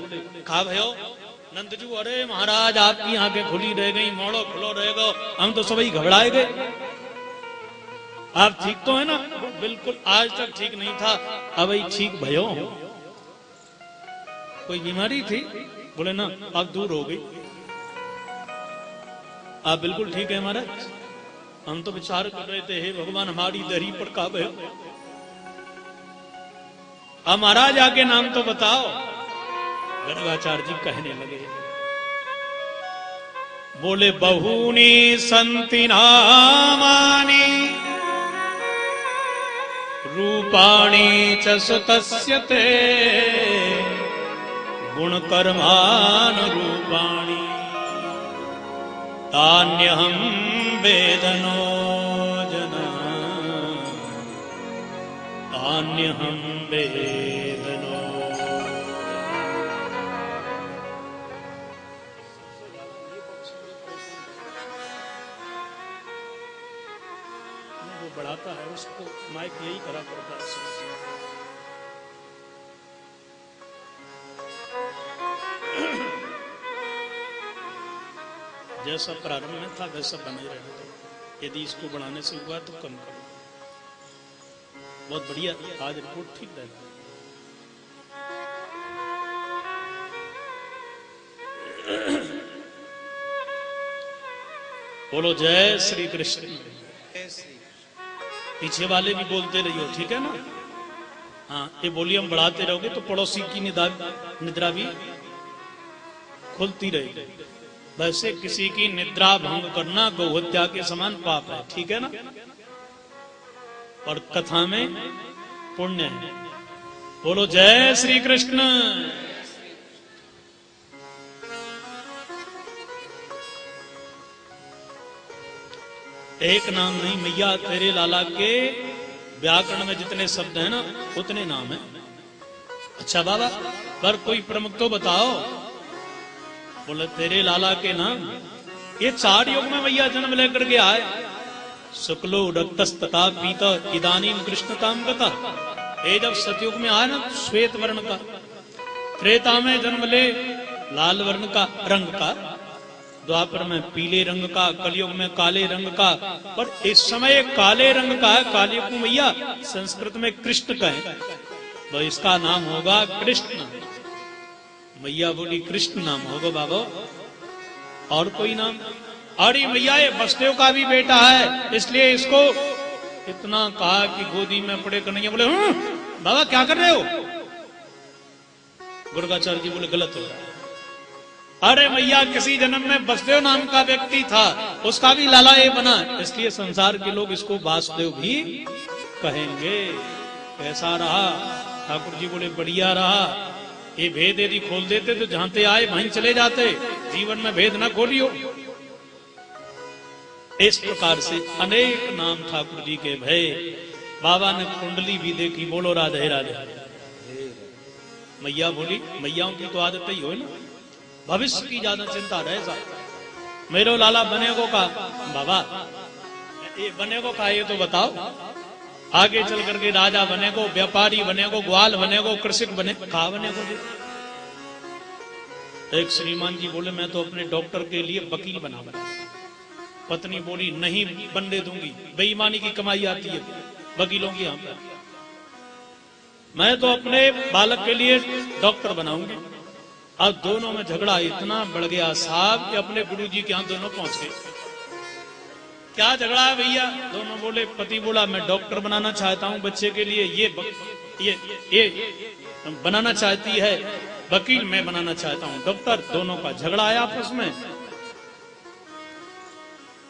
Speaker 4: का भयो? नंद जी अरे महाराज आपकी आंखें खुली रह गई, मोड़ो खुलो रह गो, हम तो सभी घबराए गए। आप ठीक तो है ना? बिल्कुल, आज तक ठीक नहीं था, अब ठीक भयो। कोई बीमारी थी? बोले ना अब दूर हो गई। आप बिल्कुल ठीक है महाराज, हम तो विचार कर रहे थे हे भगवान हमारी दरी पर का भयो। अब महाराज आके नाम तो बताओ। गर्गाचार्य जी कहने लगे, बोले बहूनी संति नामानि रूपाणि च सुतस्य ते गुण कर्मानुरूपाणि तान्यहं वेदनो जना तान्यहं वेदनो। वो बढ़ाता है उसको, माइक यही करा करता है। जैसा प्रारंभ में था वैसा बने रहने दो। यदि इसको बढ़ाने से हुआ तो कम करो। बहुत बढ़िया, आज रिपोर्ट ठीक रहेगा। बोलो जय श्री कृष्ण। पीछे वाले भी बोलते रहियो, ठीक है ना? हाँ, ये वॉल्यूम बढ़ाते रहोगे तो पड़ोसी की निद्रा भी खुलती रहेगी। वैसे किसी की निद्रा भंग करना गौहत्या के समान पाप है, ठीक है ना? और कथा में पुण्य है। बोलो जय श्री कृष्ण। एक नाम नहीं मैया, तेरे लाला के व्याकरण में जितने शब्द हैं ना उतने नाम हैं। अच्छा बाबा, पर कोई प्रमुख तो बताओ। बोले तेरे लाला के नाम ये 4 युग में मैया जन्म लेकर के आए। शुक्लो रक्तस्तता पीता इदानीम कृष्णताम गता। ये जब सतयुग में आए ना श्वेत वर्ण का, त्रेता में जन्म ले लाल वर्ण का रंग का, द्वापर में पीले रंग का, कलयुग में काले रंग का, पर इस समय काले रंग का है। काले को मैया संस्कृत में कृष्ण कहें तो इसका नाम होगा कृष्ण। मैया बोली कृष्ण नाम होगा बाबा, और कोई नाम? अरे मैया ये वसुदेव का भी बेटा है, इसलिए इसको इतना कहा कि गोदी में पड़े कन्हैया। बोले बाबा क्या कर रहे हो? गुरुगाचार्य जी बोले गलत हो रहा है। अरे मैया किसी जन्म में वसुदेव नाम का व्यक्ति था, उसका भी लाला ये बना, इसलिए संसार के लोग इसको वासुदेव भी कहेंगे। कैसा रहा? ठाकुर जी बोले बढ़िया रहा। ये भेद यदि खोल देते तो जहां ते आए वहीं चले जाते, जीवन में भेद न खोलियो। इस प्रकार से अनेक नाम ठाकुर जी के भय। बाबा ने कुंडली भी देखी। बोलो राधे राधे। मैया बोली, मैयाओं की तो आदत ही हो ना, भविष्य की ज्यादा चिंता रहे साहब। मेरो लाला बनेगो का बाबा, ये बनेगो का ये तो बताओ। आगे चल करके राजा बनेगो, व्यापारी बनेगो, ग्वाल बनेगो, कृषक बने, कहा बनेगो? एक श्रीमान जी बोले मैं तो अपने डॉक्टर के लिए वकील बना। पत्नी बोली नहीं बनने दूंगी, बेईमानी की कमाई आती है वकीलों की। यहाँ पर मैं तो अपने बालक के लिए डॉक्टर बनाऊंगी। अब दोनों में झगड़ा इतना बढ़ गया साहब कि अपने गुरुजी के यहाँ दोनों पहुंच गए। क्या झगड़ा है भैया? दोनों बोले, पति बोला मैं डॉक्टर बनाना चाहता हूं बच्चे के लिए, ये बनाना चाहती है वकील, मैं बनाना चाहता हूं डॉक्टर। दोनों का झगड़ा आया आपस में।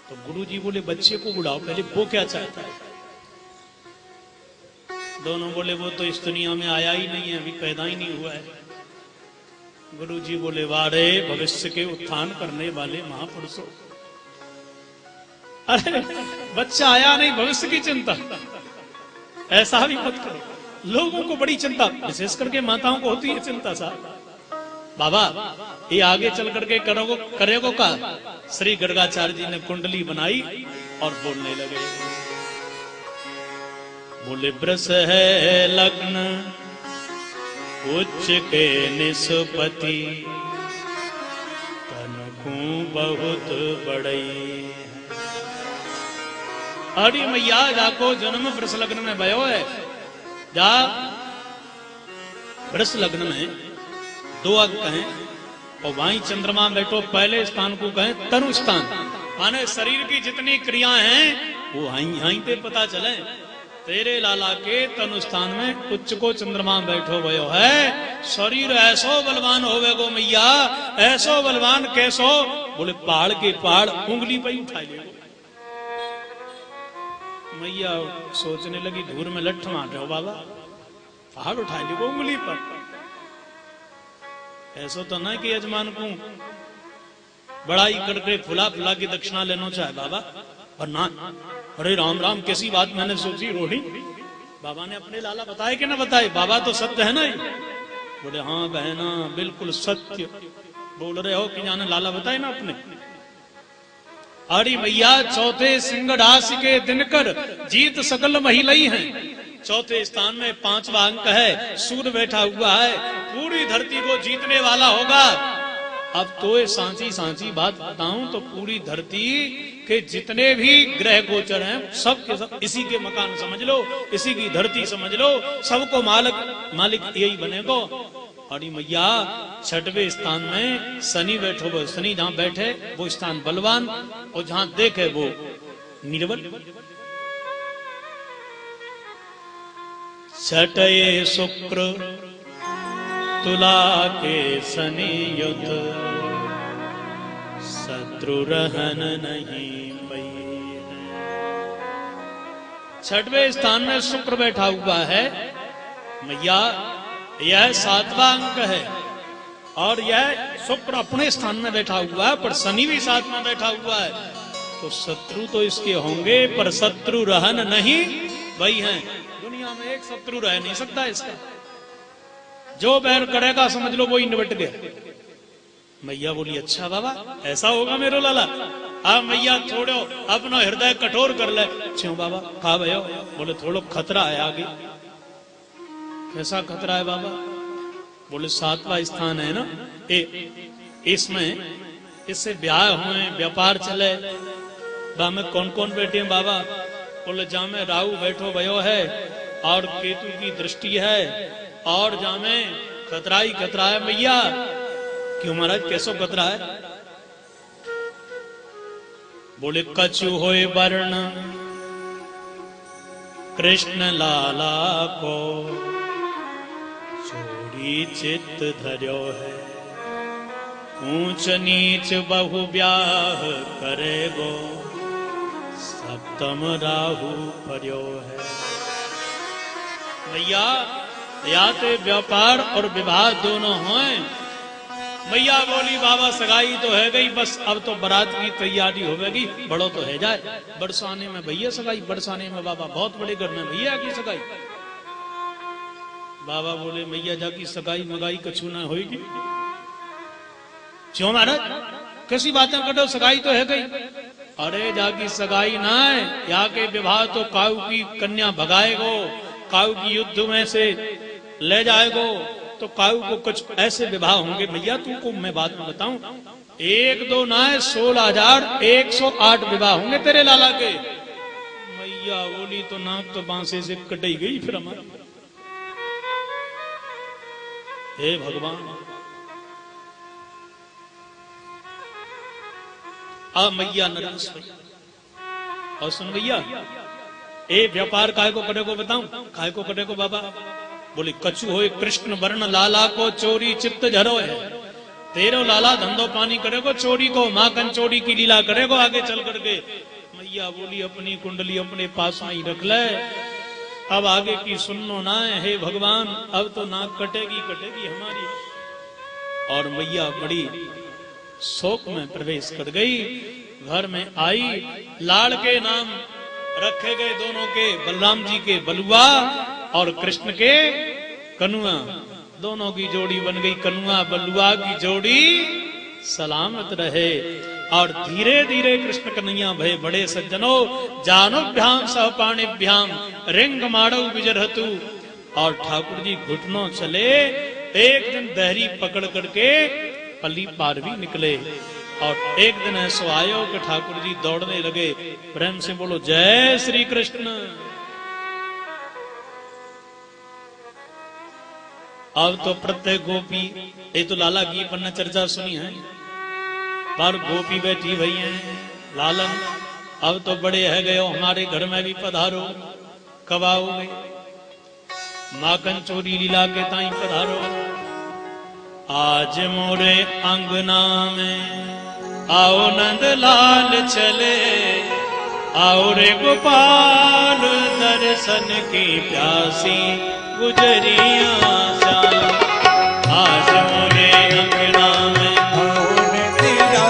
Speaker 4: तो गुरुजी बोले बच्चे को बुलाओ पहले, वो क्या चाहता है? दोनों बोले वो तो इस दुनिया में आया ही नहीं है, अभी पैदा ही नहीं हुआ है। गुरुजी बोले वारे भविष्य के उत्थान करने वाले महापुरुषों, अरे बच्चा आया नहीं, भविष्य की चिंता, ऐसा भी मत करो। लोगों को बड़ी चिंता, विशेष करके माताओं को होती है चिंता साहब। बाबा ये आगे चल करके करेगो का? श्री गर्गाचार्य जी ने कुंडली बनाई और बोलने लगे। बोले वृष है लग्न उच्च के निष्पति, तनकू बहुत बड़ई। अरे मैया जाको जन्म वृष लग्न में भयो है, जा वृष लग्न में 2 अंक कहें और वहीं चंद्रमा बैठो, पहले स्थान को कहें तनु स्थान, माने शरीर की जितनी क्रियाएं हैं वो यहीं पे पता चले। तेरे लाला के तनु स्थान में उच्च को चंद्रमा बैठो भयो है। शरीर ऐसो बलवान होवे गो मैया, ऐसो बलवान कैसो? बोले पहाड़ के पहाड़ उंगली पे उठा ले। मैया सोचने लगी धूर में लठ मार रहे हो बाबा, पहाड़ उठा ले उंगली पर। ऐसा तो ना कि यजमान को बड़ाई करके फुला फुला की दक्षिणा लेना चाहे बाबा, और ना अरे राम राम कैसी बात मैंने सोची रोही। बाबा ने अपने लाला बताए कि ना बताए? बाबा तो सत्य है ना ही। बोले हाँ बहना बिल्कुल सत्य बोल रहे हो कि जाने लाला बताए ना अपने। अरे भैया चौथे सिंह राशि के दिनकर जीत सकल महिलाई हैं। चौथे स्थान में 5वां अंक है, सूर्य बैठा हुआ है, पूरी धरती को जीतने वाला होगा। अब तो ये सांची सांची बात बताऊं तो पूरी धरती के जितने भी ग्रह गोचर हैं सब के सब इसी के मकान समझ लो, इसी की धरती समझ लो, सबको मालिक यही बनेगा। और मैया छठवें स्थान में शनि बैठो, वो शनि जहां बैठे वो स्थान बलवान, और जहां देखे वो निर्बल। छठे शुक्र तुला के शनि युद्ध, शत्रु रहन नहीं पई। छठवें स्थान में शुक्र बैठा हुआ है मैया, यह 7वां अंक है, और यह शुक्र अपने स्थान में बैठा हुआ है, पर शनि भी साथ में बैठा हुआ है। तो शत्रु तो इसके होंगे, पर शत्रु रहन नहीं वही है। दुनिया में एक शत्रु रह नहीं सकता इसका, जो बैर करेगा समझ लो वो ही निबट गया। मैया बोली अच्छा बाबा ऐसा होगा मेरो लाला, आप मैया छोड़ो अपना हृदय कठोर कर ले। क्यों बाबा कहा भयो? बोले थोड़ा खतरा है आगे। कैसा खतरा है बाबा? बोले 7वां स्थान है ना, इसमें इससे ब्याह हुए, व्यापार चले, बा में कौन कौन बैठे हैं बाबा? बोले जा में राहु बैठो भयो है, और केतु की दृष्टि है, और जा में खतरा ही खतरा है मैया। क्यों महाराज कैसो खतरा है? बोले कछु होए वर्ण कृष्ण लाला को, चोरी चित्त धर्यो है, ऊंच नीच बहु ब्याह करेगो, सप्तम राहु पर्यो है। मैया या तो व्यापार और विवाह दोनों हों। मैया बोली बाबा सगाई तो है गई, बस अब तो बारात की तैयारी होगी, बड़ो तो है जाए। बरसाने में भैया सगाई, बरसाने में बाबा बहुत बड़े घर में भैया की सगाई। बाबा बोले मैया जाकी सगाई मगाई कछु ना होगी। क्यों महाराज कैसी बातें कर रहे हो? सगाई तो है गई। अरे जाकी सगाई ना है, यहाँ के विवाह तो काऊ की कन्या भगाएगो, काऊ की युद्ध में से ले जाएगो, तो काऊ को कुछ ऐसे विवाह होंगे भैया, तुमको मैं बात में बताऊं, 1 2 ना है 16,108 विवाह होंगे तेरे लाला के। मैया बोली तो नाक तो बांसे से कटी गई फिर हमारा। हे भगवान, आ मैया नरेश और सुन भैया, ए व्यापार काय को करे को बताऊं? काय को करे को बाबा? बोले कछु होए कृष्ण वर्ण लाला को, चोरी चित्त झरो है। तेरो लाला धंधो पानी करेगो, चोरी को माखन चोरी की लीला करेगो आगे चल करके। मैया बोली अपनी कुंडली अपने पास में ही रख ले, अब आगे की सुननो ना है। हे भगवान, अब तो नाक कटेगी कटेगी हमारी। और मैया बड़ी शोक में प्रवेश कर गई, घर में आई। लाड़ के नाम रखे गए दोनों के, बलराम जी के बलुआ और कृष्ण के कनुआ, दोनों की जोड़ी बन गई। कनुआ बलुआ की जोड़ी सलामत रहे। और धीरे धीरे कृष्ण कन्हैया भय बड़े सज्जनों, जानुभ्याम सह पाणिभ्याम रिंग माड़ो विजरहतु। और ठाकुर जी घुटनों चले। एक दिन दहरी पकड़ करके पल्ली पार भी निकले। और एक दिन ऐसो आयो कि ठाकुर जी दौड़ने लगे। प्रेम से बोलो जय श्री कृष्ण। अब तो प्रत्येक गोपी, ये तो लाला की पन्ना चर्चा सुनी है, पर गोपी बैठी भई हैं। लालन अब तो बड़े है गए, हमारे घर में भी पधारो, कब आओगे? माखन चोरी लीला के ताई पधारो। आज मोरे अंगना में आओ नंद लाल चले, आओ रे गोपाल दर्शन की प्यासी गुजरिया जाए। आज मोरे अंगना में
Speaker 2: आओ रे तेरा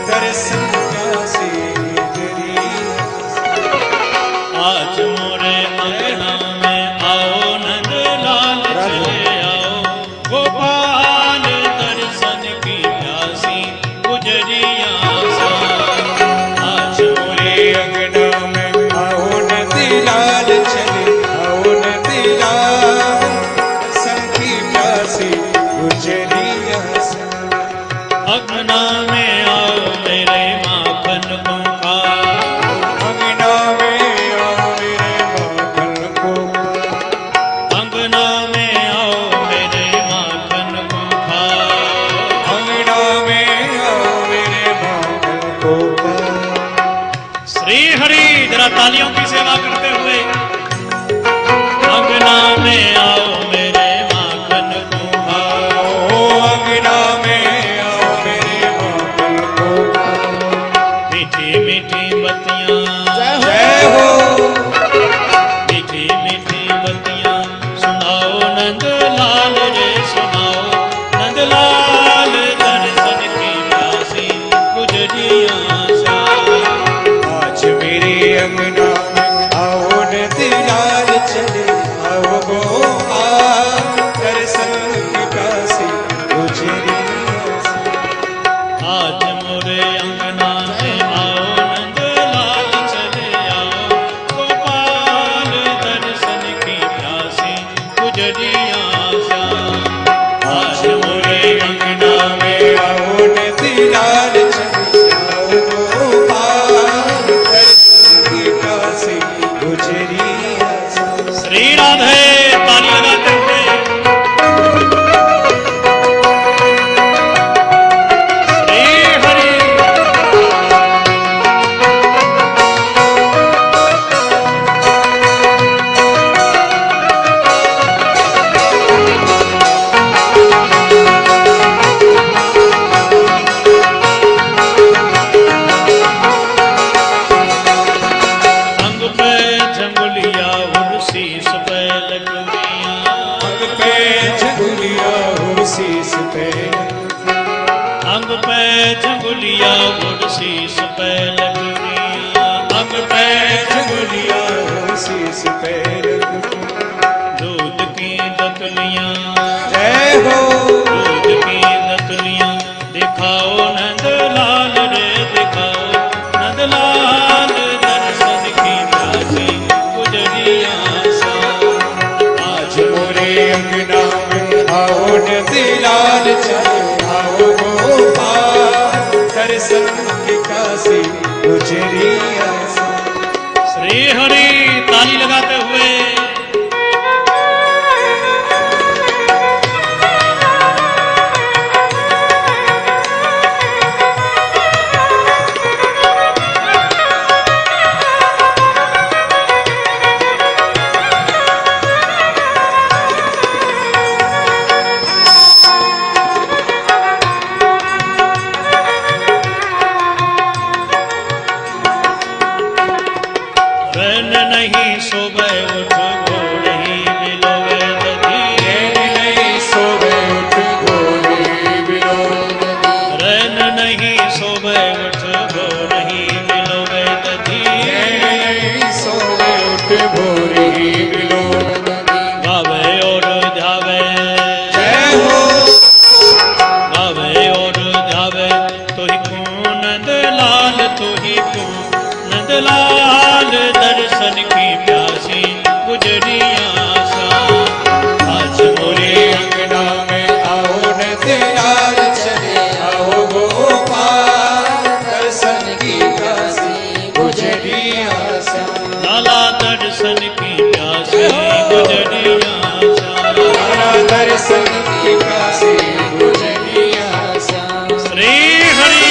Speaker 2: दर्शन प्यासी गुजरिया।
Speaker 4: आज मोरे अंगना में आओ नंद लाल चले, आओ गोपाल दर्शन की प्यासी गुजरिया जाए। आज मोरे
Speaker 2: अंगना में आओ नदी लाल चले, आओ नदी लाल दर्शन की प्यासी
Speaker 4: सेवा करते हुए अंगना में आओ मेरे माखन को
Speaker 2: आओ अंगना में आओ मेरे माखन को
Speaker 4: मीठी मीठी बत्तियां
Speaker 2: जय हो
Speaker 4: मीठी मीठी बत्तियां सुनाओ नंद लाल रे सुनाओ नंद लाल दर्शन की प्यासी गुजरियां सा
Speaker 2: आज मेरे अंगना में आओ नंदलाल चले आओ गोपाल दर्शन की प्यासी गुजरियां सा
Speaker 4: आज मोरे अंगना में आओ नंद लाल चले आओ गोपाल दर्शन की प्यासी गुजरियां सा आज मोरे अंगना में
Speaker 2: आओ नंदलाल चले आओ गोपाल दर्शन की प्यासी गुजरियां सा
Speaker 4: श्री राधे ताली लगाते हुए श्री हरि अंग पे झंगुलिया और शीश पे लकड़ियां
Speaker 2: अंग पे झंगुलिया और शीश पे
Speaker 4: अंग पे झंगुलिया और शीश पे लकड़ियां अंग पे
Speaker 2: झंगुलिया और शीश पे
Speaker 4: दूध की दतलियां
Speaker 2: जय हो
Speaker 4: दूध की दतलियां दिखाओ नंद लाल रे दिखाओ नंद लाल दर्शन की प्यासी गुजरियां सा
Speaker 2: आज मोरे अंगना में आओ नंदलाल चले आओ गोपाल दर्शन की काशी गुजरिया सा
Speaker 4: श्री हरि ताली लगाते हुए रन नहीं सोबे उठ घोड़ ही मिलोवे दधी
Speaker 2: नहीं सोवे उठ गोरी बिलो
Speaker 4: रन नहीं सोबे उठ घोड़ ही मिलोवे दधी
Speaker 2: नहीं सोवे उठ गोरी बिलो
Speaker 4: गावे और ध्यावे
Speaker 2: जय हो
Speaker 4: गावे और ध्यावे तो ही को नंद लाल तो ही को नंद लाल दर्शन की प्यासी गुजरियां सा
Speaker 2: आज मोरे अंगना में आओ नंदलाल चले आओ गोपाल दर्शन की काशी गुजरिया सा
Speaker 4: लाला दर्शन की प्यासी गुजरियां सा
Speaker 2: लाला दर्शन की काशी गुजरिया सा
Speaker 4: श्री हरि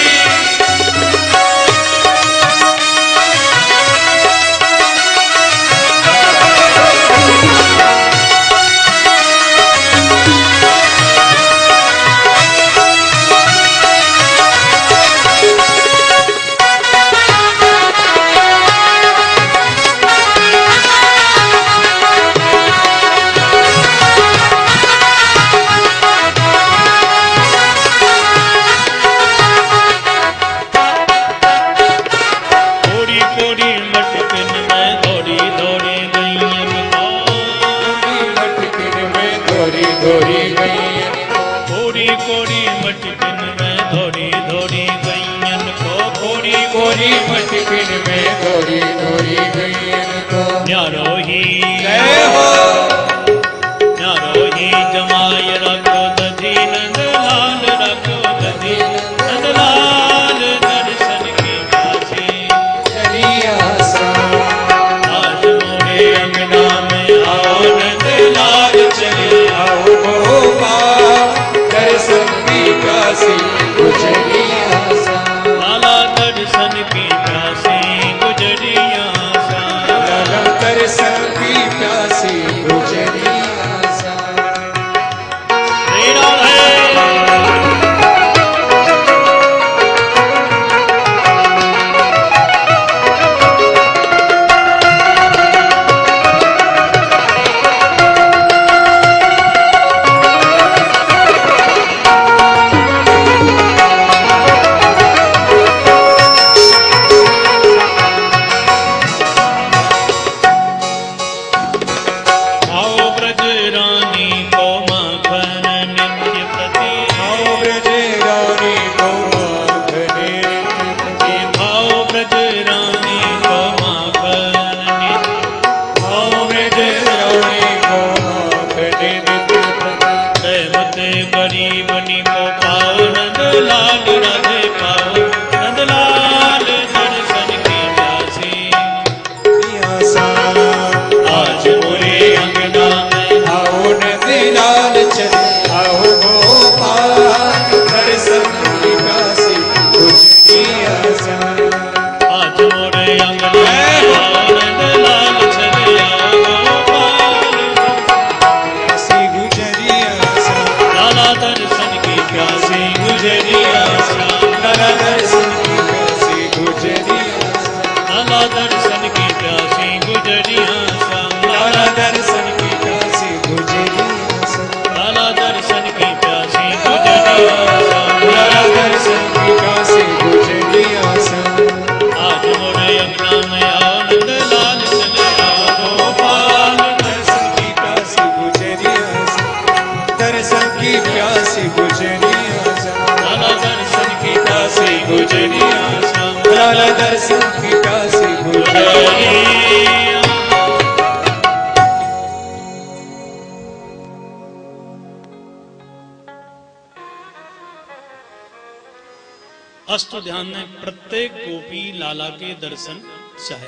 Speaker 4: बस तो ध्यान में प्रत्येक गोपी लाला के दर्शन चाहे।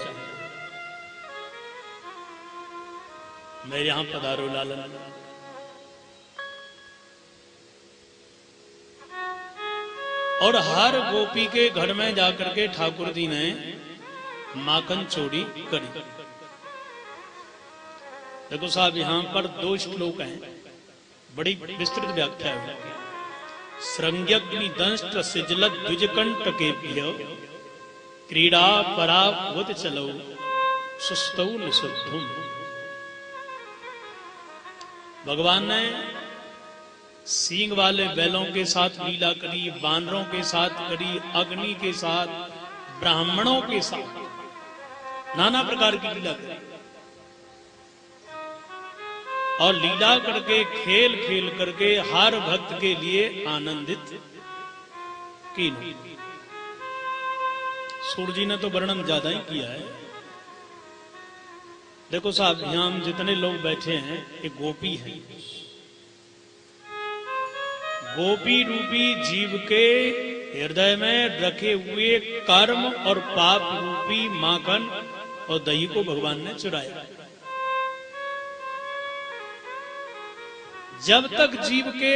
Speaker 4: मैं यहां पधारो लालन। और हर गोपी के घर में जाकर के ठाकुर जी ने माखन चोरी करी। देखो साहब, यहां पर 2 श्लोक हैं, बड़ी विस्तृत व्याख्या है। श्रृंग्यग्नि दंष्ट सिजलत द्विजकंठ के क्रीड़ा परावत चलो सुस्तौ निषुद्धुम। भगवान ने सींग वाले बैलों के साथ लीला करी, बानरों के साथ करी, अग्नि के साथ, ब्राह्मणों के साथ, नाना प्रकार की लीला करी। और लीला करके खेल खेल करके हर भक्त के लिए आनंदित की। सूर्य जी ने तो वर्णन ज्यादा ही किया है। देखो साहब, यहां हम जितने लोग बैठे हैं ये गोपी हैं। गोपी रूपी जीव के हृदय में रखे हुए कर्म और पाप रूपी माखन और दही को भगवान ने चुराया। जब तक जीव के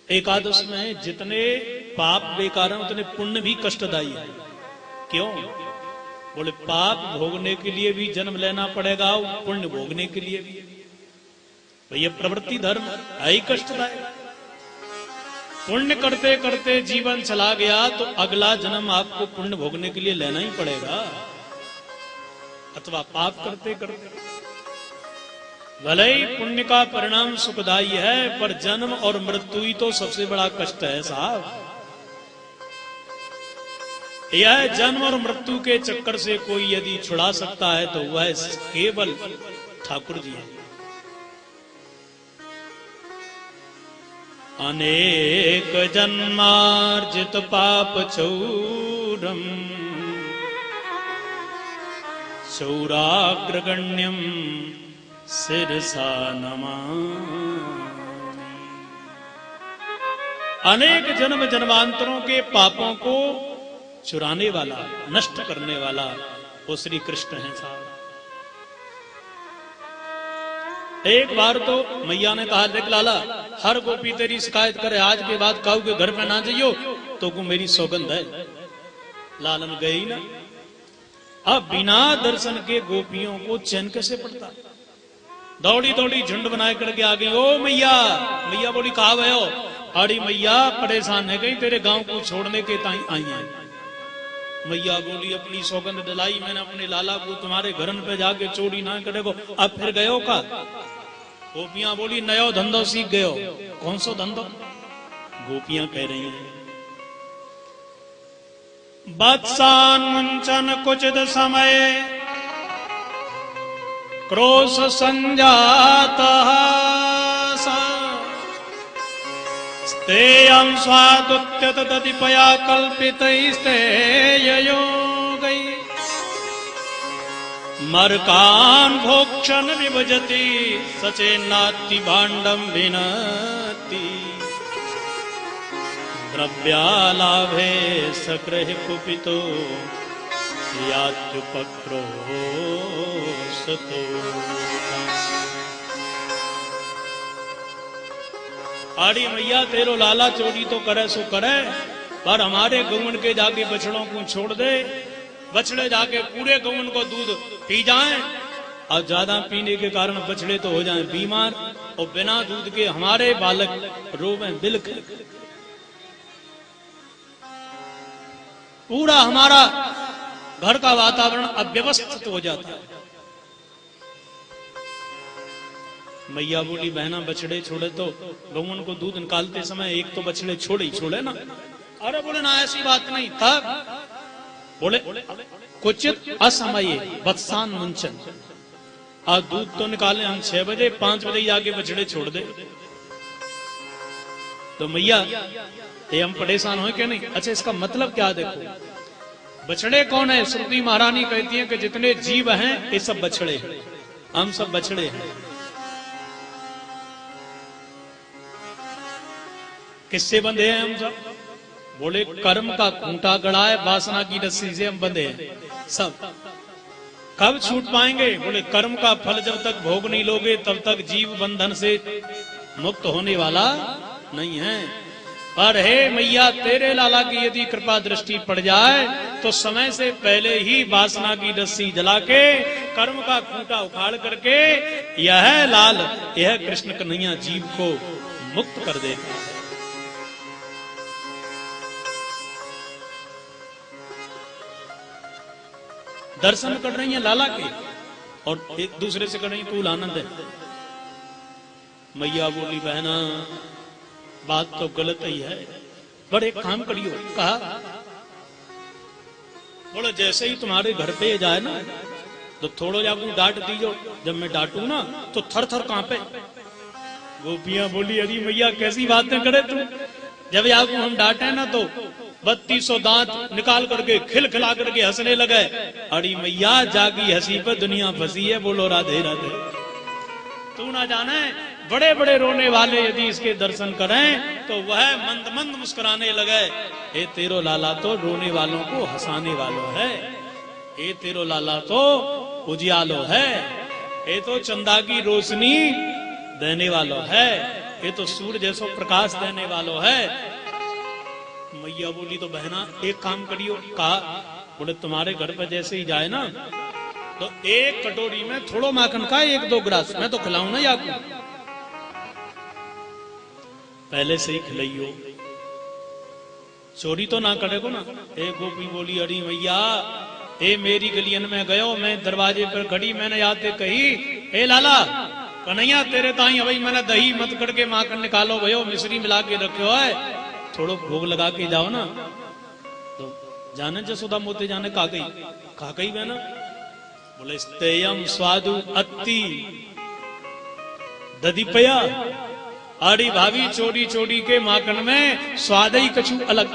Speaker 4: एकादश में जितने पाप बेकार हैं उतने पुण्य भी कष्टदायी है। क्यों? बोले पाप भोगने के लिए भी जन्म लेना पड़ेगा, पुण्य भोगने के लिए भी। तो ये प्रवृत्ति धर्म है ही कष्टदायक। पुण्य करते करते जीवन चला गया तो अगला जन्म आपको पुण्य भोगने के लिए लेना ही पड़ेगा, अथवा पाप करते करते। भले ही पुण्य का परिणाम सुखदायी है, पर जन्म और मृत्यु ही तो सबसे बड़ा कष्ट है साहब। यह जन्म और मृत्यु के चक्कर से कोई यदि छुड़ा सकता है तो वह केवल ठाकुर जी है। अनेक जन्मार्जित पाप चौरम चौराग्रगण्यम सिरसा नमामि। अनेक जन्म जन्मांतरों के पापों को चुराने वाला, नष्ट करने वाला वो श्री कृष्ण है साहब। एक बार तो मैया ने कहा, देख लाला, हर गोपी तेरी शिकायत करे, आज के बाद काऊ के घर में ना जाइयो तो को मेरी सौगंध है। लालन गई ना। अब बिना दर्शन के गोपियों को चैन कैसे पड़ता? दौड़ी दौड़ी झुंड बनाए करके आ गई। ओ मैया, मैया बोली कहा भयो? अरे मैया परेशान है, गई तेरे गांव को छोड़ने के ताई आई है। मैया बोली अपनी सौगंध दिलाई मैंने अपने लाला को, तुम्हारे घरन पे जाके चोरी ना करेगो। अब फिर गयो का? गोपियां बोली नयो धंधो सीख गयो। कौन सो धंधो? गोपियां कह रही हैं, बत्सान मुंचन कुचित समय क्रोश संजात स्तेयं स्वादुत्यत तदिपया कल्पितैस्तेययो गई मर्कान् भोक्षण विभजति सचेन्नाति भाण्डं भिनति द्रव्यालाभे सकृह कुपितो यात्युपक्रोशतो। आड़ी मैया तेरो लाला चोरी तो करे सो करे, पर हमारे गौवन के जाके बछड़ों को छोड़ दे। बछड़े जाके पूरे गौवन को दूध पी जाएं, और ज्यादा पीने के कारण बछड़े तो हो जाएं बीमार, और बिना दूध के हमारे बालक रोवें बिलख। पूरा हमारा घर का वातावरण अव्यवस्थित हो जाता है। मैया बोली बहना बछड़े छोड़े तो गौवन को दूध निकालते समय एक तो बछड़े छोड़े ही छोड़े ना। अरे बोले ना ऐसी बात नहीं था। बोले कुचित असमये वत्सान मुंचन, और दूध तो निकाले हम 6 बजे, 5 बजे जाके बछड़े छोड़ दे। तो मैया ये हम परेशान हो क्या नहीं? अच्छा इसका मतलब क्या? देखो बछड़े कौन है? श्रुति महारानी कहती है कि जितने जीव हैं ये सब बछड़े हैं, हम सब बछड़े हैं। किससे बंधे हैं हम सब? बोले कर्म का खूंटा गड़ा है, वासना की रस्सी से हम बंधे हैं सब। कब छूट पाएंगे? बोले कर्म का फल जब तक भोग नहीं लोगे तब तक जीव बंधन से मुक्त होने वाला नहीं है। पर हे मैया, तेरे लाला की यदि कृपा दृष्टि पड़ जाए तो समय से पहले ही वासना की रस्सी जला के, कर्म का खूंटा उखाड़ करके यह लाल, यह कृष्ण कन्हैया जीव को मुक्त कर देता है। दर्शन कर रही हैं लाला के और एक दूसरे से कर रही तू आनंद है। मैया बोली बहना बात तो गलत ही है, बड़े काम करियो। कहा बोलो जैसे ही तुम्हारे घर पे जाए ना तो थोड़ो जाकू डांट दीजो, जब मैं डांटू ना तो थर थर कांपे। गोपियां बोली अरे मैया कैसी बातें करे तू, जब जाकू हम डांटे ना तो 3200 दांत निकाल करके खिलखिला करके हंसने लगे। अरे मैया जागी हंसी पर दुनिया फंसी है, बोलो राधे राधे। तू ना जाने बड़े बड़े रोने वाले यदि इसके दर्शन करें तो वह मंद मंद मुस्कुराने लगे। ये तेरो लाला तो रोने वालों को हंसाने वालों है, ये तेरो लाला तो उजियालो है, ये तो चंदा की रोशनी देने वालों है, ये तो सूर्य जैसो प्रकाश देने वालों है। मैया बोली तो बहना एक काम करियो। कहा बोले तुम्हारे घर पर जैसे ही जाए ना तो एक कटोरी में थोड़ो माखन का 1-2 गिलास मैं तो खिलाऊं ना या पहले से ही खिलाइयो, चोरी तो ना करेगो ना। एक गोपी बोली अरे मैया, ए मेरी गलियन में गयो, मैं दरवाजे पर खड़ी, मैंने आते कही ए लाला कन्हैया तेरे ताई अभी मैंने दही मत करके माखन निकालो भयो, मिश्री मिला के रखो है, थोड़ो भोग लगा के जाओ ना। तो जाने जसोदा मोते जाने का गई बहना। बोले स्तेयम स्वादु अत्ति ददीपया। आड़ी भाभी चोरी चोरी के माखन में स्वाद ही कछु अलग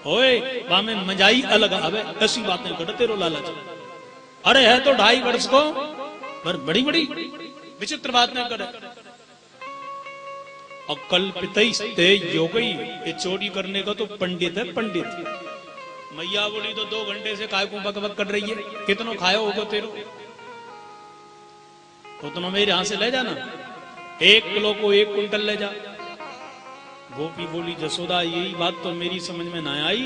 Speaker 4: होए, वामे मजाई अलग आवे, ऐसी बातें कर तेरो लालच। अरे है तो 2.5 वर्ष को, पर बड़ी बड़ी विचित्र बातें करे। और कल्पिते योगी, ये चोरी करने का तो पंडित है पंडित। मैया बोली तो 2 घंटे से काय को बकबक कर रही है, कितनो खायो होगा तेरो, उतना मेरे यहां से ले जाना, 1 किलो को 1 कुंटल ले जा। गोपी बोली जसोदा यही बात तो मेरी समझ में ना आई।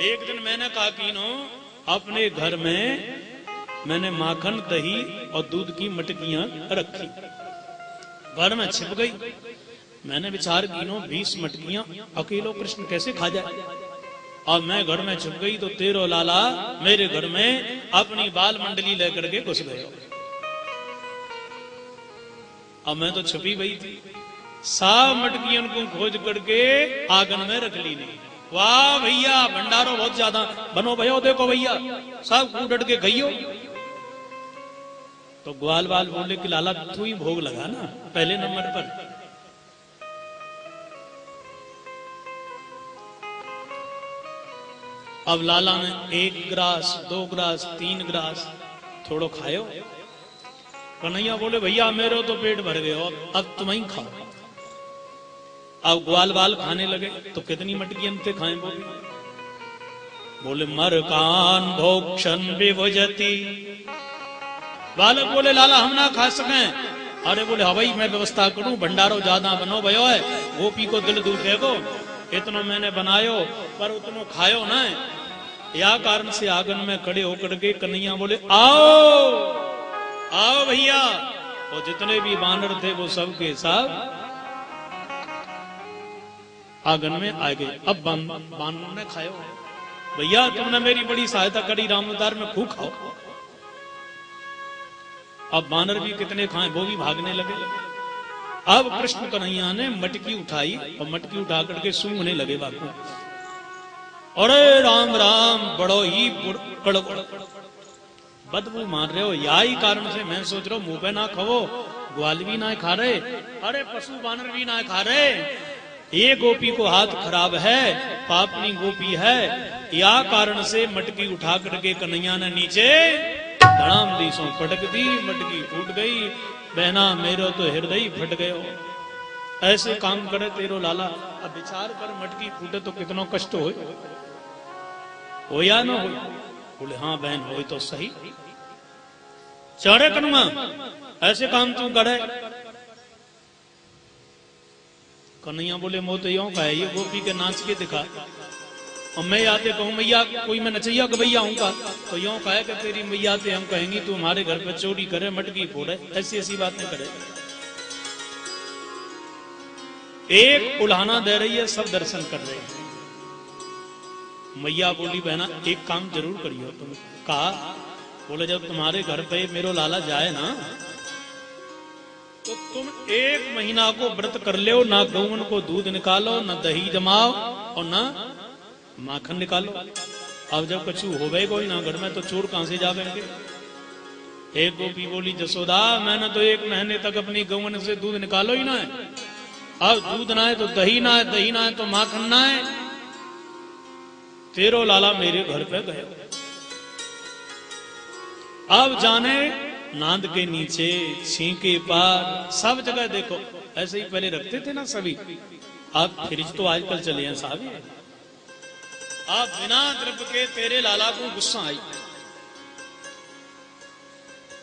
Speaker 4: एक दिन मैंने कहा कि नो अपने घर में मैंने माखन दही और दूध की मटकियां रखी, घर में छिप गई। मैंने विचार की नो 20 मटकियां अकेलो कृष्ण कैसे खा जाए। और मैं घर में छुप गई तो तेरो लाला मेरे घर में अपनी बाल मंडली लेकर के घुस गए। अब मैं तो छुपी गई थी, सब मटकियों को खोज करके आंगन में रख ली। नहीं वाह भैया भंडारो बहुत ज्यादा बनो भयो, देखो भैया सब कूट के गईयो। तो ग्वाल बाल बोले कि लाला तू ही भोग लगा ना पहले नंबर पर। अब लाला ने 1 गिलास 2 गिलास 3 गिलास थोड़ो खायो। कन्हैया बोले भैया मेरे तो पेट भर गए, अब तुम ही खाओ। अब ग्वाल बाल खाने लगे तो कितनी मटकियां थे खाए वो भी। बोले मर कान भोक्षण विभजती। बालक बोले लाला हम ना खा सके। अरे बोले हाँ भाई मैं व्यवस्था करूं, भंडारो ज्यादा बनो भयो है, गोपी को दिल दुखे को इतनो मैंने बनायो पर उतनो खायो ना। या कारण से आंगन में खड़े होकर के कन्हैया बोले आओ आओ भैया। और जितने भी बानर थे वो सब के सब आंगन में आ गए। अब बानर ने खायो, भैया तुमने मेरी बड़ी सहायता करी, रामदार में खूब खाओ। अब बानर भी कितने खाए वो भी भागने लगे। अब कृष्ण कन्हैया ने मटकी उठाई और मटकी उठा करके सूंघने लगे बापू। अरे राम राम बड़ो ही बदबू मार रहे हो। यही कारण से मैं सोच रहा हूं मुंह पे ना खाओ, ग्वाल भी ना खा रहे, अरे पशु बानर भी ना खा रहे। ये गोपी को हाथ खराब है, पापनी गोपी है। या कारण से मटकी उठा करके कन्हैया ने नीचे धड़ाम दी सो पटक दी, मटकी फूट गई। बहना मेरो तो हृदय फट गयो। ऐसे काम करे तेरो लाला। अब विचार कर, मटकी फूटे तो कितनो कष्ट हो या ना हो? बोले हाँ बहन हो तो सही। चढ़े कनुमा ऐसे काम तू करे। कन्हैया बोले मो तो यूं कहे, ये गोपी के नाच के दिखा। और मैं आते कहूं मैया कोई मैं नचैया गवैया हूं का, तो यूं कहे कि तेरी मैया ते हम कहेंगी तू हमारे घर पे चोरी करे, मटकी फोड़े, ऐसी ऐसी बातें करे। एक उल्हाना दे रही है, सब दर्शन कर रहे हैं। मैया बोली बहना एक काम जरूर करियो तुम। कहा? बोले जब तुम्हारे घर पे मेरो लाला जाए ना, तो तुम 1 महीना को व्रत कर लो, ना गौवन को दूध निकालो, ना दही जमाओ और ना माखन निकालो। अब जब कछु हो गए कोई ना घर में, तो चोर कहां से जावेंगे? एक गोपी बोली जसोदा मैंने तो 1 महीने तक अपनी गौवन से दूध निकालो ही ना है। अब दूध ना है तो दही ना है, दही ना है तो माखन ना है। तेरो लाला मेरे घर पे गए। अब जाने नांद के नीचे, छींके पार, सब जगह देखो। ऐसे ही पहले रखते थे ना सभी। अब फ्रिज तो आजकल चले हैं साहब। अब बिना द्रव्य के तेरे लाला को गुस्सा आई।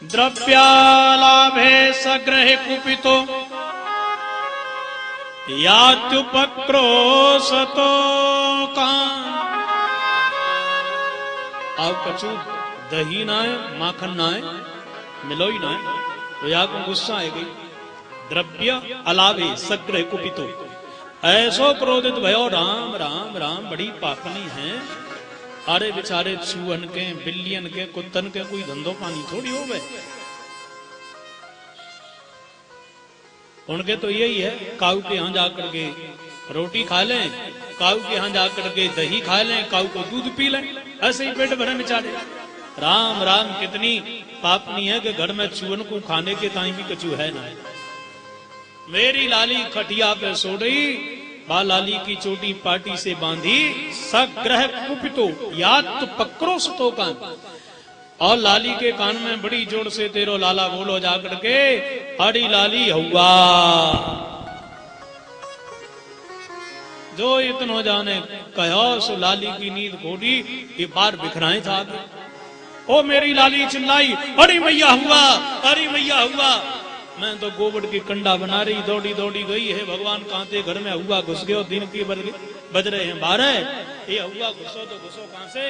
Speaker 4: द्रव्यालाभे सग्रहे कुपितो यात्युपक्रोशतो कान। अब कछु दही ना है, माखन ना है, मिलो ही ना है, तो या को गुस्सा आ गई। द्रव्य अलावे सग्रह कुपितो, ऐसो क्रोधित भयो राम राम राम बड़ी पापनी है। अरे बेचारे चूहन के, बिल्लियन के, कुत्तन के कोई धंधो पानी थोड़ी हो गए। उनके तो यही है, काऊ के यहाँ जाकर के रोटी खा लें, काऊ के यहाँ जाकर के दही खा लें, काऊ को दूध पी लें, ऐसे ही पेट भरे बेचारे। राम राम कितनी पापनी है कि घर में चूहन को खाने के टाइम भी कछु है ना है। मेरी लाली खटिया पे सो रही, बा लाली की चोटी पाटी से बांधी, सग्रह कुपितो यात पक्रोशतो कान। और लाली के कान में बड़ी जोर से तेरो लाला बोलो जाकर के, अड़ी लाली हुआ। जो इतनो जाने कहो सो लाली की नींद खोली, ये बार बिखराए था। ओ मेरी लाली चिल्लाई, अरे मैया हुआ, अरे मैया हुआ। मैं तो गोबर की कंडा बना रही, दौड़ी दौड़ी गई है भगवान कहां थे, घर में हुआ घुस गयो, दिन की बज रहे हैं 12, ये हुआ घुसो तो घुसो कहां से।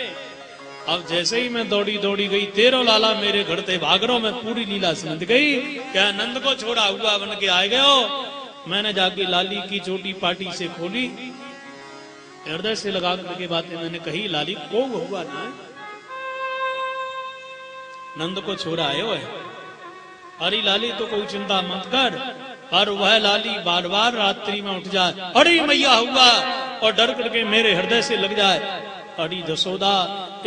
Speaker 4: अब जैसे ही मैं दौड़ी दौड़ी गई, तेरो लाला मेरे घर से भाग रहा, मैं पूरी लीला समझ गई। क्या नंद को छोड़ा हुआ बन के आए गयो। मैंने जाके लाली की चोटी पाटी से खोली, हृदय से लगा करके बातें मैंने कही, लाली को हुआ ना, नंद को छोड़ा आयो है। अरे लाली तो कोई चिंता मत कर, पर वह लाली बार बार रात्रि में उठ जाए, अरे मैया हुआ, और डर करके मेरे हृदय से लग जाए। अरे जसोदा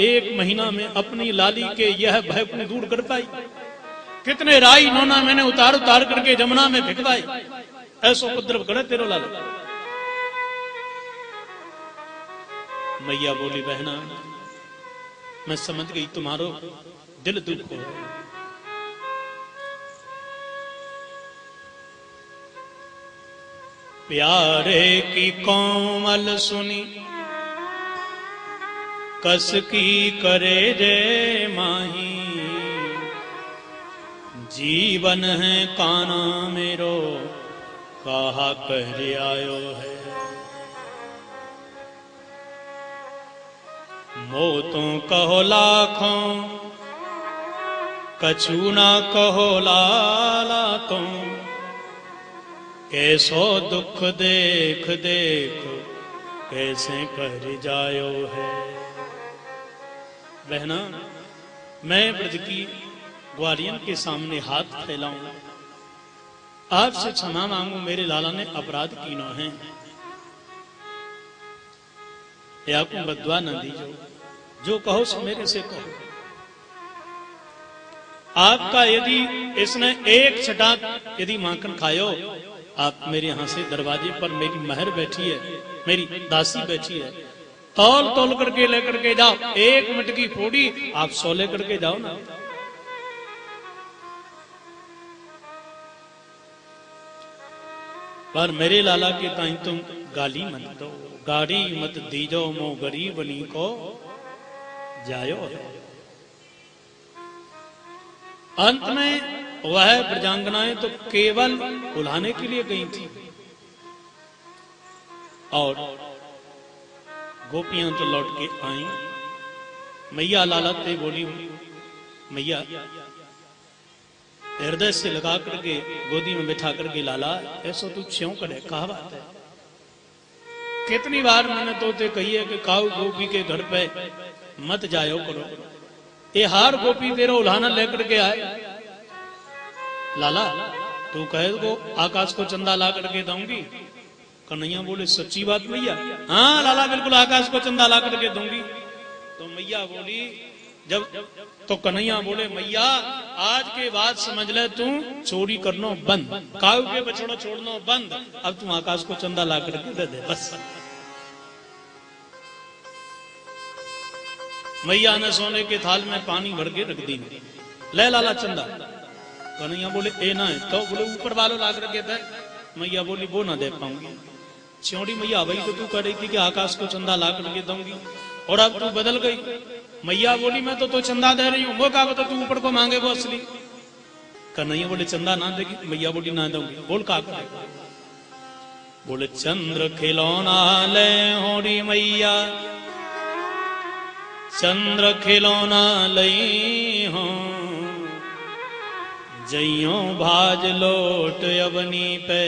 Speaker 4: 1 महीना में अपनी लाली के यह भय को दूर कर पाई। कितने राई नोना मैंने उतार उतार करके जमुना में भिगवाई, ऐसो उपद्रव करे तेरो लाला। मैया बोली बहना मैं समझ गई तुम्हारो दिल दुख हो। प्यारे की कोमल सुनी, कस की करे जय माही। जीवन है काना मेरो, कहा कर आयो है। मोतों कहो लाखों, कछु ना कहो लाला तुम। कैसो दुख देख देख, कैसे कर जायो है। बहना मैं ब्रज की ग्वालियन के सामने हाथ फैलाऊं, आपसे क्षमा मांगू, मेरे लाला ने अपराध कीनो है। या को बद्दुआ न दीजो, जो कहो सो मेरे से कहो। आपका यदि इसने एक छटाक यदि माखन खायो, आप मेरे यहां से दरवाजे पर मेरी महर बैठी है, मेरी दासी बैठी है, तौल तौल करके लेकर के जाओ। 1 मटकी फोड़ी आप 100 लेकर के जाओ ना। पर मेरे लाला के ताई तुम गाली मत दो, गाड़ी मत दीजो, मो गरीबनी को जायो। अंत में वह ब्रजांगनाएं तो केवल उल्हाने के लिए गई थी और गोपियां तो लौट के आई। मैया लाला ते बोली, मैया हृदय से लगा करके गोदी में बैठा करके, लाला ऐसा तू क्यों करे, कहा बात है? कितनी बार मैंने तो ते कही है कि काऊ गोपी के घर पे मत जायो करो, ये हार गोपी तेरा उल्हाना लेकर के आए। लाला तू कहे को आकाश को चंदा ला करके दूंगी। कन्हैया बोले सच्ची बात मैया? हाँ लाला बिल्कुल आकाश को चंदा ला करके दूंगी। तो मैया बोली जब, तो कन्हैया बोले मैया आज के बाद समझ ले तू चोरी करना बंद, काऊ के बछड़ा छोड़ना बंद, अब तू आकाश को चंदा ला करके दे दे बस। मैया ने सोने के थाल में पानी भर के रख दी, ले लाला चंदा। कन्हैया बोले ए ना है, तो बोले ऊपर वालों ला करके दे। मैया बोली वो ना दे पाऊंगी। चौड़ी मैया भाई तो तू कह रही थी कि आकाश को चंदा ला करके दूंगी और अब तू बदल गई। मैया बोली मैं तो चंदा दे रही हूँ, वो कहा तो तू ऊपर को मांगे वो असली। कन्हैया बोले चंदा ना देगी। मैया बोली ना दूंगी। बोल का करेगा? बोले चंद्र खिलौना ले होरी मैया, चंद्र खिलौना लई हो, जइयों भाज लोट अवनी पे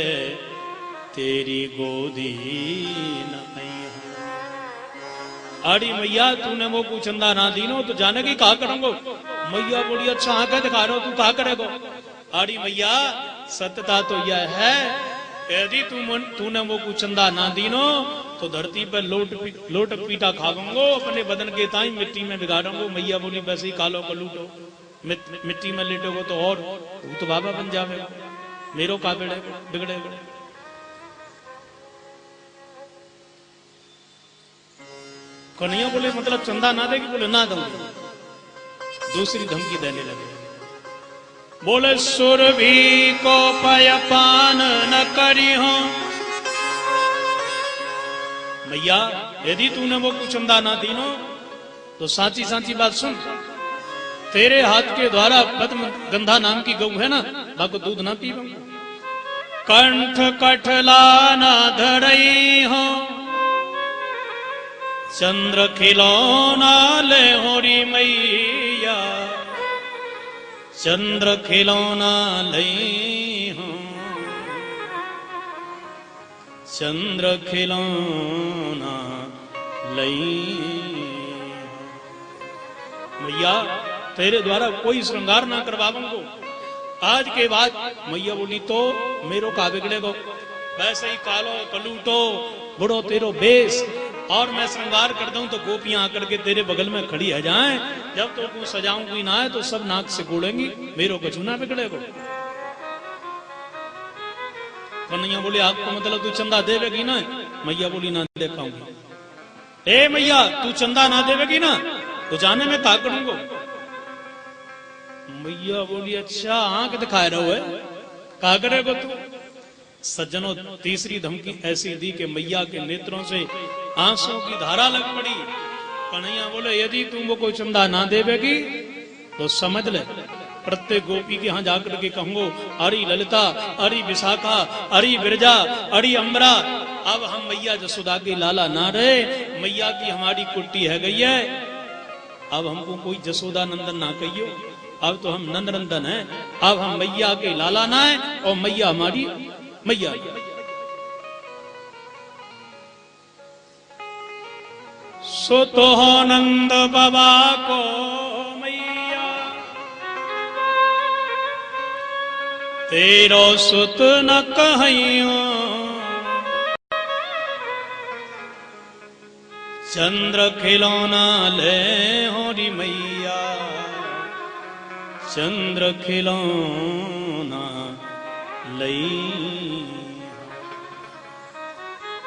Speaker 4: तेरी गोदी न आई हो। आड़ी मैया तूने वो को चंदा ना दीनो तो जाने की कहा करूंगो। मैया बोली अच्छा आंखें दिखा रहे हो, तू कहा करेगो? आड़ी मैया सत्यता तो यह है, यदि तूने वो को चंदा ना दीनो तो धरती पर लोट पीटा खाऊंगो, अपने बदन के ताई मिट्टी में बिगाड़ूंगो। मैया बोली वैसे ही कालो को लूटो, मिट्टी में लेटोगो तो और तू तो बाबा बन जावेगा, मेरो का बिगड़ेगा। कन्हैया बोले मतलब चंदा ना देगी? बोले ना दूंगी। दूसरी धमकी देने लगे, बोले सुर भी को पयपान न करी हो। मैया यदि तूने वो कुछ चंदा ना दीनो तो साची साची बात सुन, तेरे हाथ के द्वारा पद्म गंधा नाम की गऊ है ना, बाको दूध ना पीऊंगा। कंठ कठला ना धरई हो, चंद्र खिलौना ले होरी मैया, चंद्र खिलौना लई हो, चंद्र खिलौना लई। मैया तेरे द्वारा कोई श्रृंगार ना करवाऊंगो आज के बाद। मैया बोली तो मेरो का बिगड़ेगो? वैसे ही कालो कलूटो बुढ़ो तेरो बेस, और मैं श्रृंगार कर दूं तो गोपियां आकर के तेरे बगल में खड़ी है जाएं, जब तो तू सजाऊंगी ना है तो सब नाक से गोड़ेंगी, मेरो कछु ना बिगड़ेगो। कन्हैया बोले आपको मतलब तू चंदा देवेगी ना? मैया बोली ना दे पाऊंगी। ए मैया तू चंदा ना देवेगी ना तो जाने में का करूंगो। मैया बोली अच्छा आंख दिखाए रहो है, का करेगो तू? सज्जनों तीसरी धमकी ऐसी दी कि मैया के नेत्रों से आंसुओं की धारा लग पड़ी। कन्हैया बोले यदि तुम वो कोई चंदा ना देवेगी तो समझ ले प्रत्येक गोपी के यहाँ जाकर के कहूंगो अरे ललिता, अरे विशाखा, अरे विरजा, अरे अम्बरा, अब हम मैया जसोदा के लाला ना रहे, मैया की हमारी कुट्टी है गई है, अब हमको कोई जसोदा नंदन ना कहियो, अब तो हम नंद नंदन है, अब हम मैया के लाला ना है और मैया हमारी मैया। सो तो हो नंद बाबा को मैया, तेरो सुत न कहियो, चंद्र खिलौना ले होरी मैया, चंद्र खिलौना लई।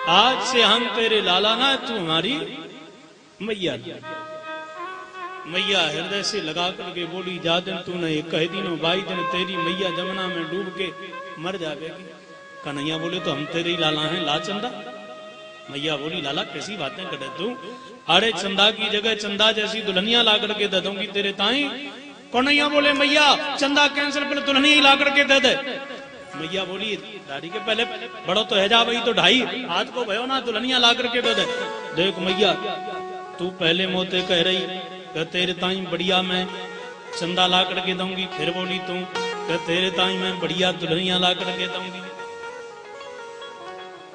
Speaker 4: आज से हम तेरे लाला ना, तू हमारी मैया। मैया हृदय से लगा करके बोली जा दिन तूने कह दिनों 22 दिन तेरी मैया जमुना में डूब के मर जाएगी। कन्हैया बोले तो हम तेरे ही लाला हैं, ला चंदा। मैया बोली लाला कैसी बातें कर तू, अरे चंदा की जगह चंदा जैसी दुल्हनिया ला करके दे दूंगी तेरे ताई। कन्हैया बोले मैया चंदा कैंसिल, पहले दुल्हनिया ही ला करके दे दे। मैया बोली दादी के पहले बड़ो तो है जा वही तो ढाई, आज को भयो ना दुल्हनिया ला करके दे दे। देख मैया तू पहले मोते कह रही कि तेरे ताई बढ़िया मैं चंदा ला करके दूंगी, फिर बोली तू कि तेरे ताई मैं बढ़िया दुल्हनिया ला करके दूंगी।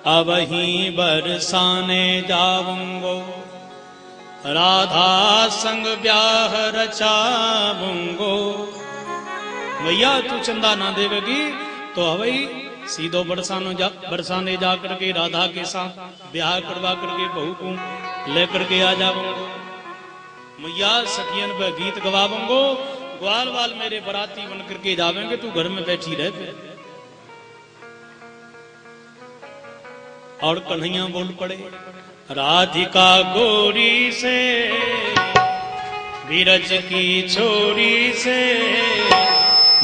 Speaker 4: अब ही बरसाने जाऊंगो राधा संग ब्याह रचाऊंगो। भैया तू चंदा ना देवेगी तो हवई सीधो बरसाने जा करके राधा के साथ ब्याह करवा करके बहू को लेकर के आ जाऊंगो। मैया सखियन पे गीत गवाऊंगो, ग्वाल वाल मेरे बराती बन करके जावेंगे, तू घर में बैठी रह। और कन्हैया बोल पड़े राधिका गोरी से बीरज की छोरी से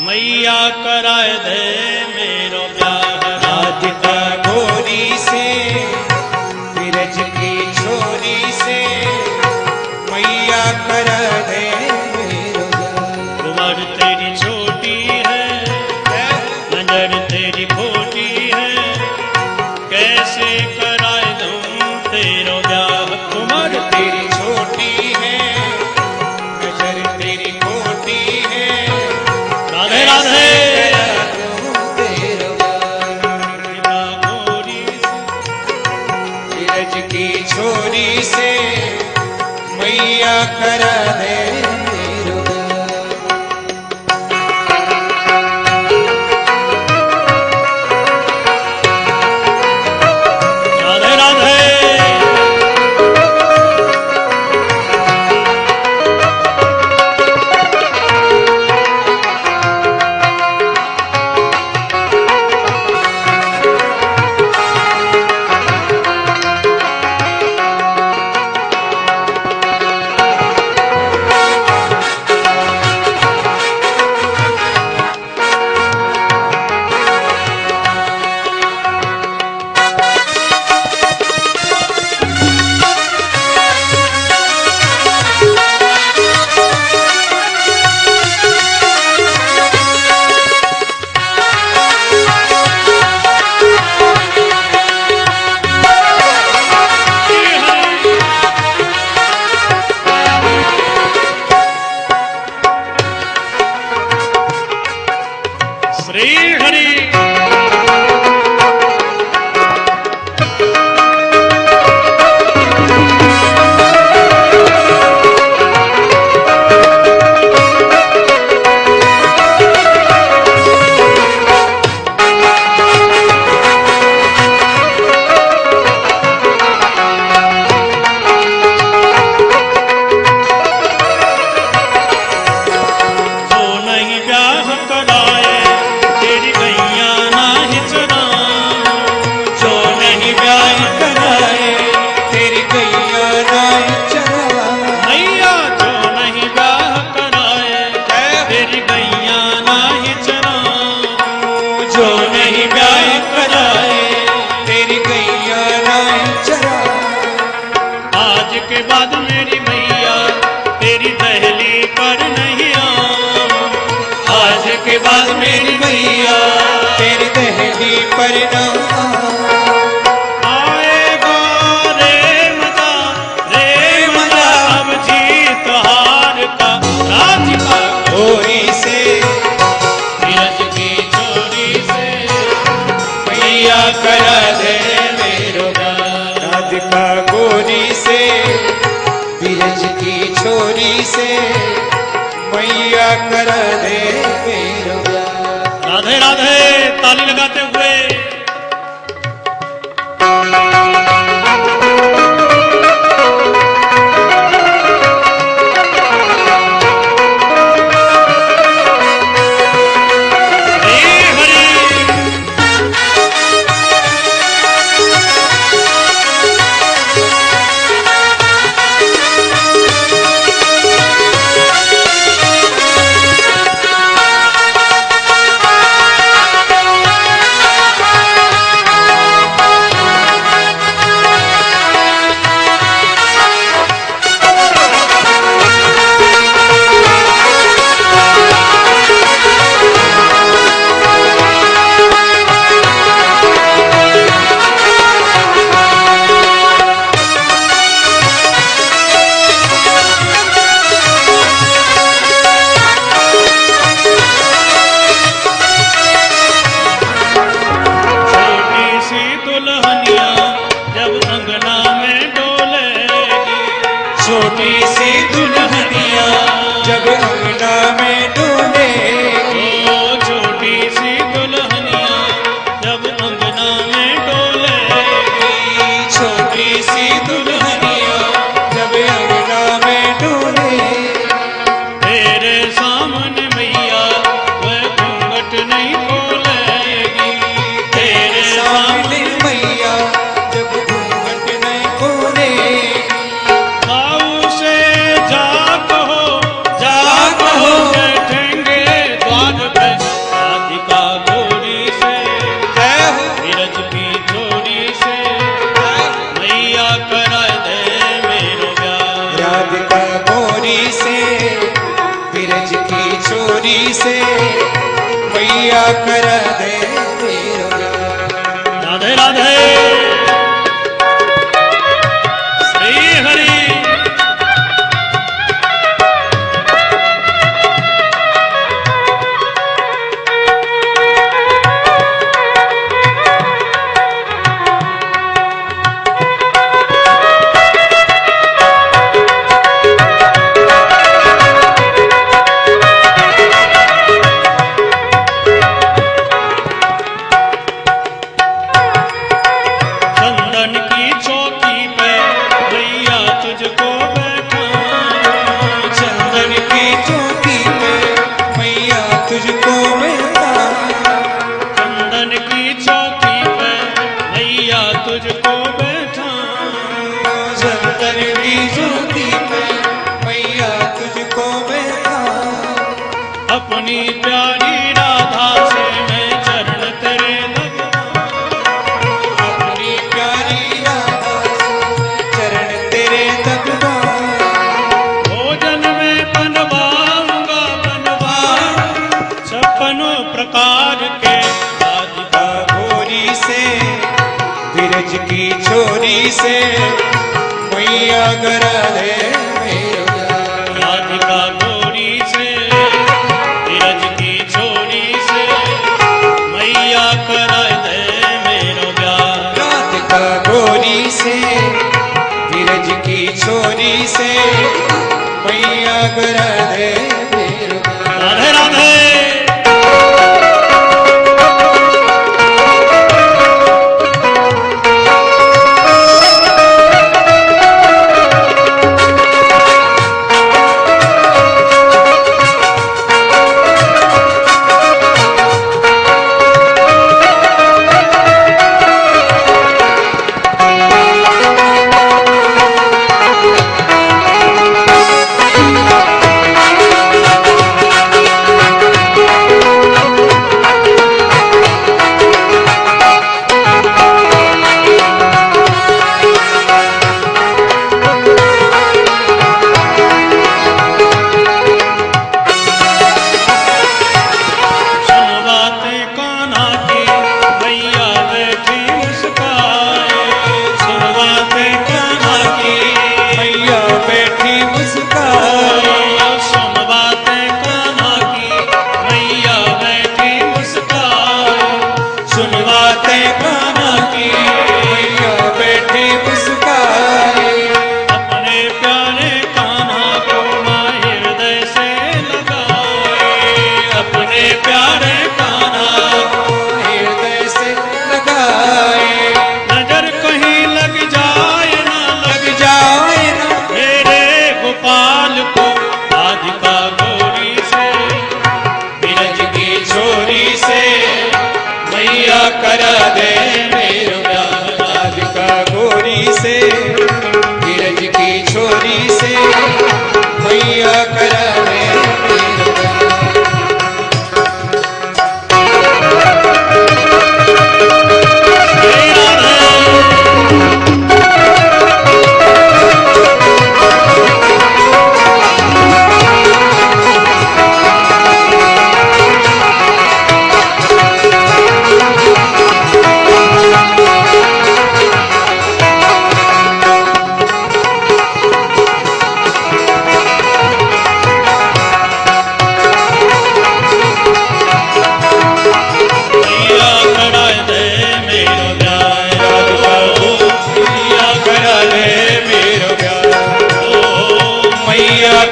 Speaker 4: मैया कराए दे मेरो ब्याह।
Speaker 2: राधिका गोरी से बीरज की छोरी से मैया करा दे मेरो ब्याह।
Speaker 4: उम्र तेरी छोटी है नजर तेरी खोटी है, कैसे कराए दूं तेरो ब्याह।
Speaker 2: उम्र तेरी छोटी है नजर तेरी खोटी है,
Speaker 4: राधे राधे।
Speaker 2: बीरज की छोरी से मैया करा दे मेरो
Speaker 4: राधे राधे। श्री हरि
Speaker 2: मेरी मैया तेरी दहली पर ना
Speaker 4: आएगा रे मजा अब जीत हार का। राधिका
Speaker 2: गोरी से
Speaker 4: बीरज की छोरी से
Speaker 2: मैया करा दे मेरो ब्याह। राधिका गोरी से बीरज की छोरी से मैया करा दे मेरो ब्याह।
Speaker 4: राधे राधे। ताली लगाते हुए
Speaker 2: से मैया कर दे मेरो प्यार।
Speaker 4: राधे राधे श्री हरि। अपनी प्यारी राधा से मैं चरण तेरे लगवाऊं,
Speaker 2: अपनी प्यारी राधा से चरण तेरे लगवाऊं।
Speaker 4: भोजन में बनवाऊंगा छप्पनों प्रकार के
Speaker 2: राधिका गोरी से विरज की छोरी से मैया करा दे मेरो प्यार।
Speaker 4: राधिका गोरी से विरज की छोरी से मैया करा दे मेरो प्यार।
Speaker 2: राधिका गोरी से विरज की छोरी से मैया करा दे मेरो प्यार।
Speaker 4: राधे राधे
Speaker 2: करा दे मेरो प्यार। राधिका गोरी से विरज की छोरी से मैया करा दे मेरो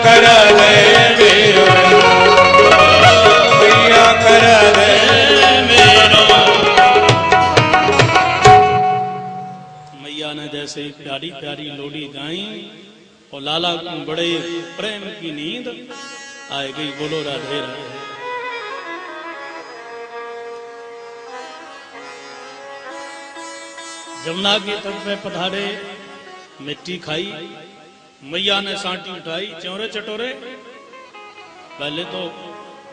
Speaker 2: करा दे मेरो मैया करा दे मेरो।
Speaker 4: मैया ने जैसे प्यारी प्यारी लोरी गाई और लाला को बड़े प्रेम की नींद आ गई। बोलो राधे राधे। जमुना के तट पे पधारे, मिट्टी खाई, मैया ने सांटी उठाई, चौरे चटोरे। पहले तो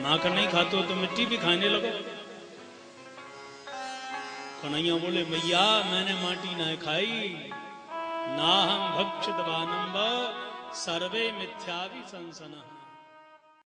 Speaker 4: माखन नहीं खाते हो तो मिट्टी भी खाने लगो। कन्हैया बोले मैया मैंने माटी ना खाई, ना हम भक्षित वानम्ब सर्वे मिथ्यावि संसना।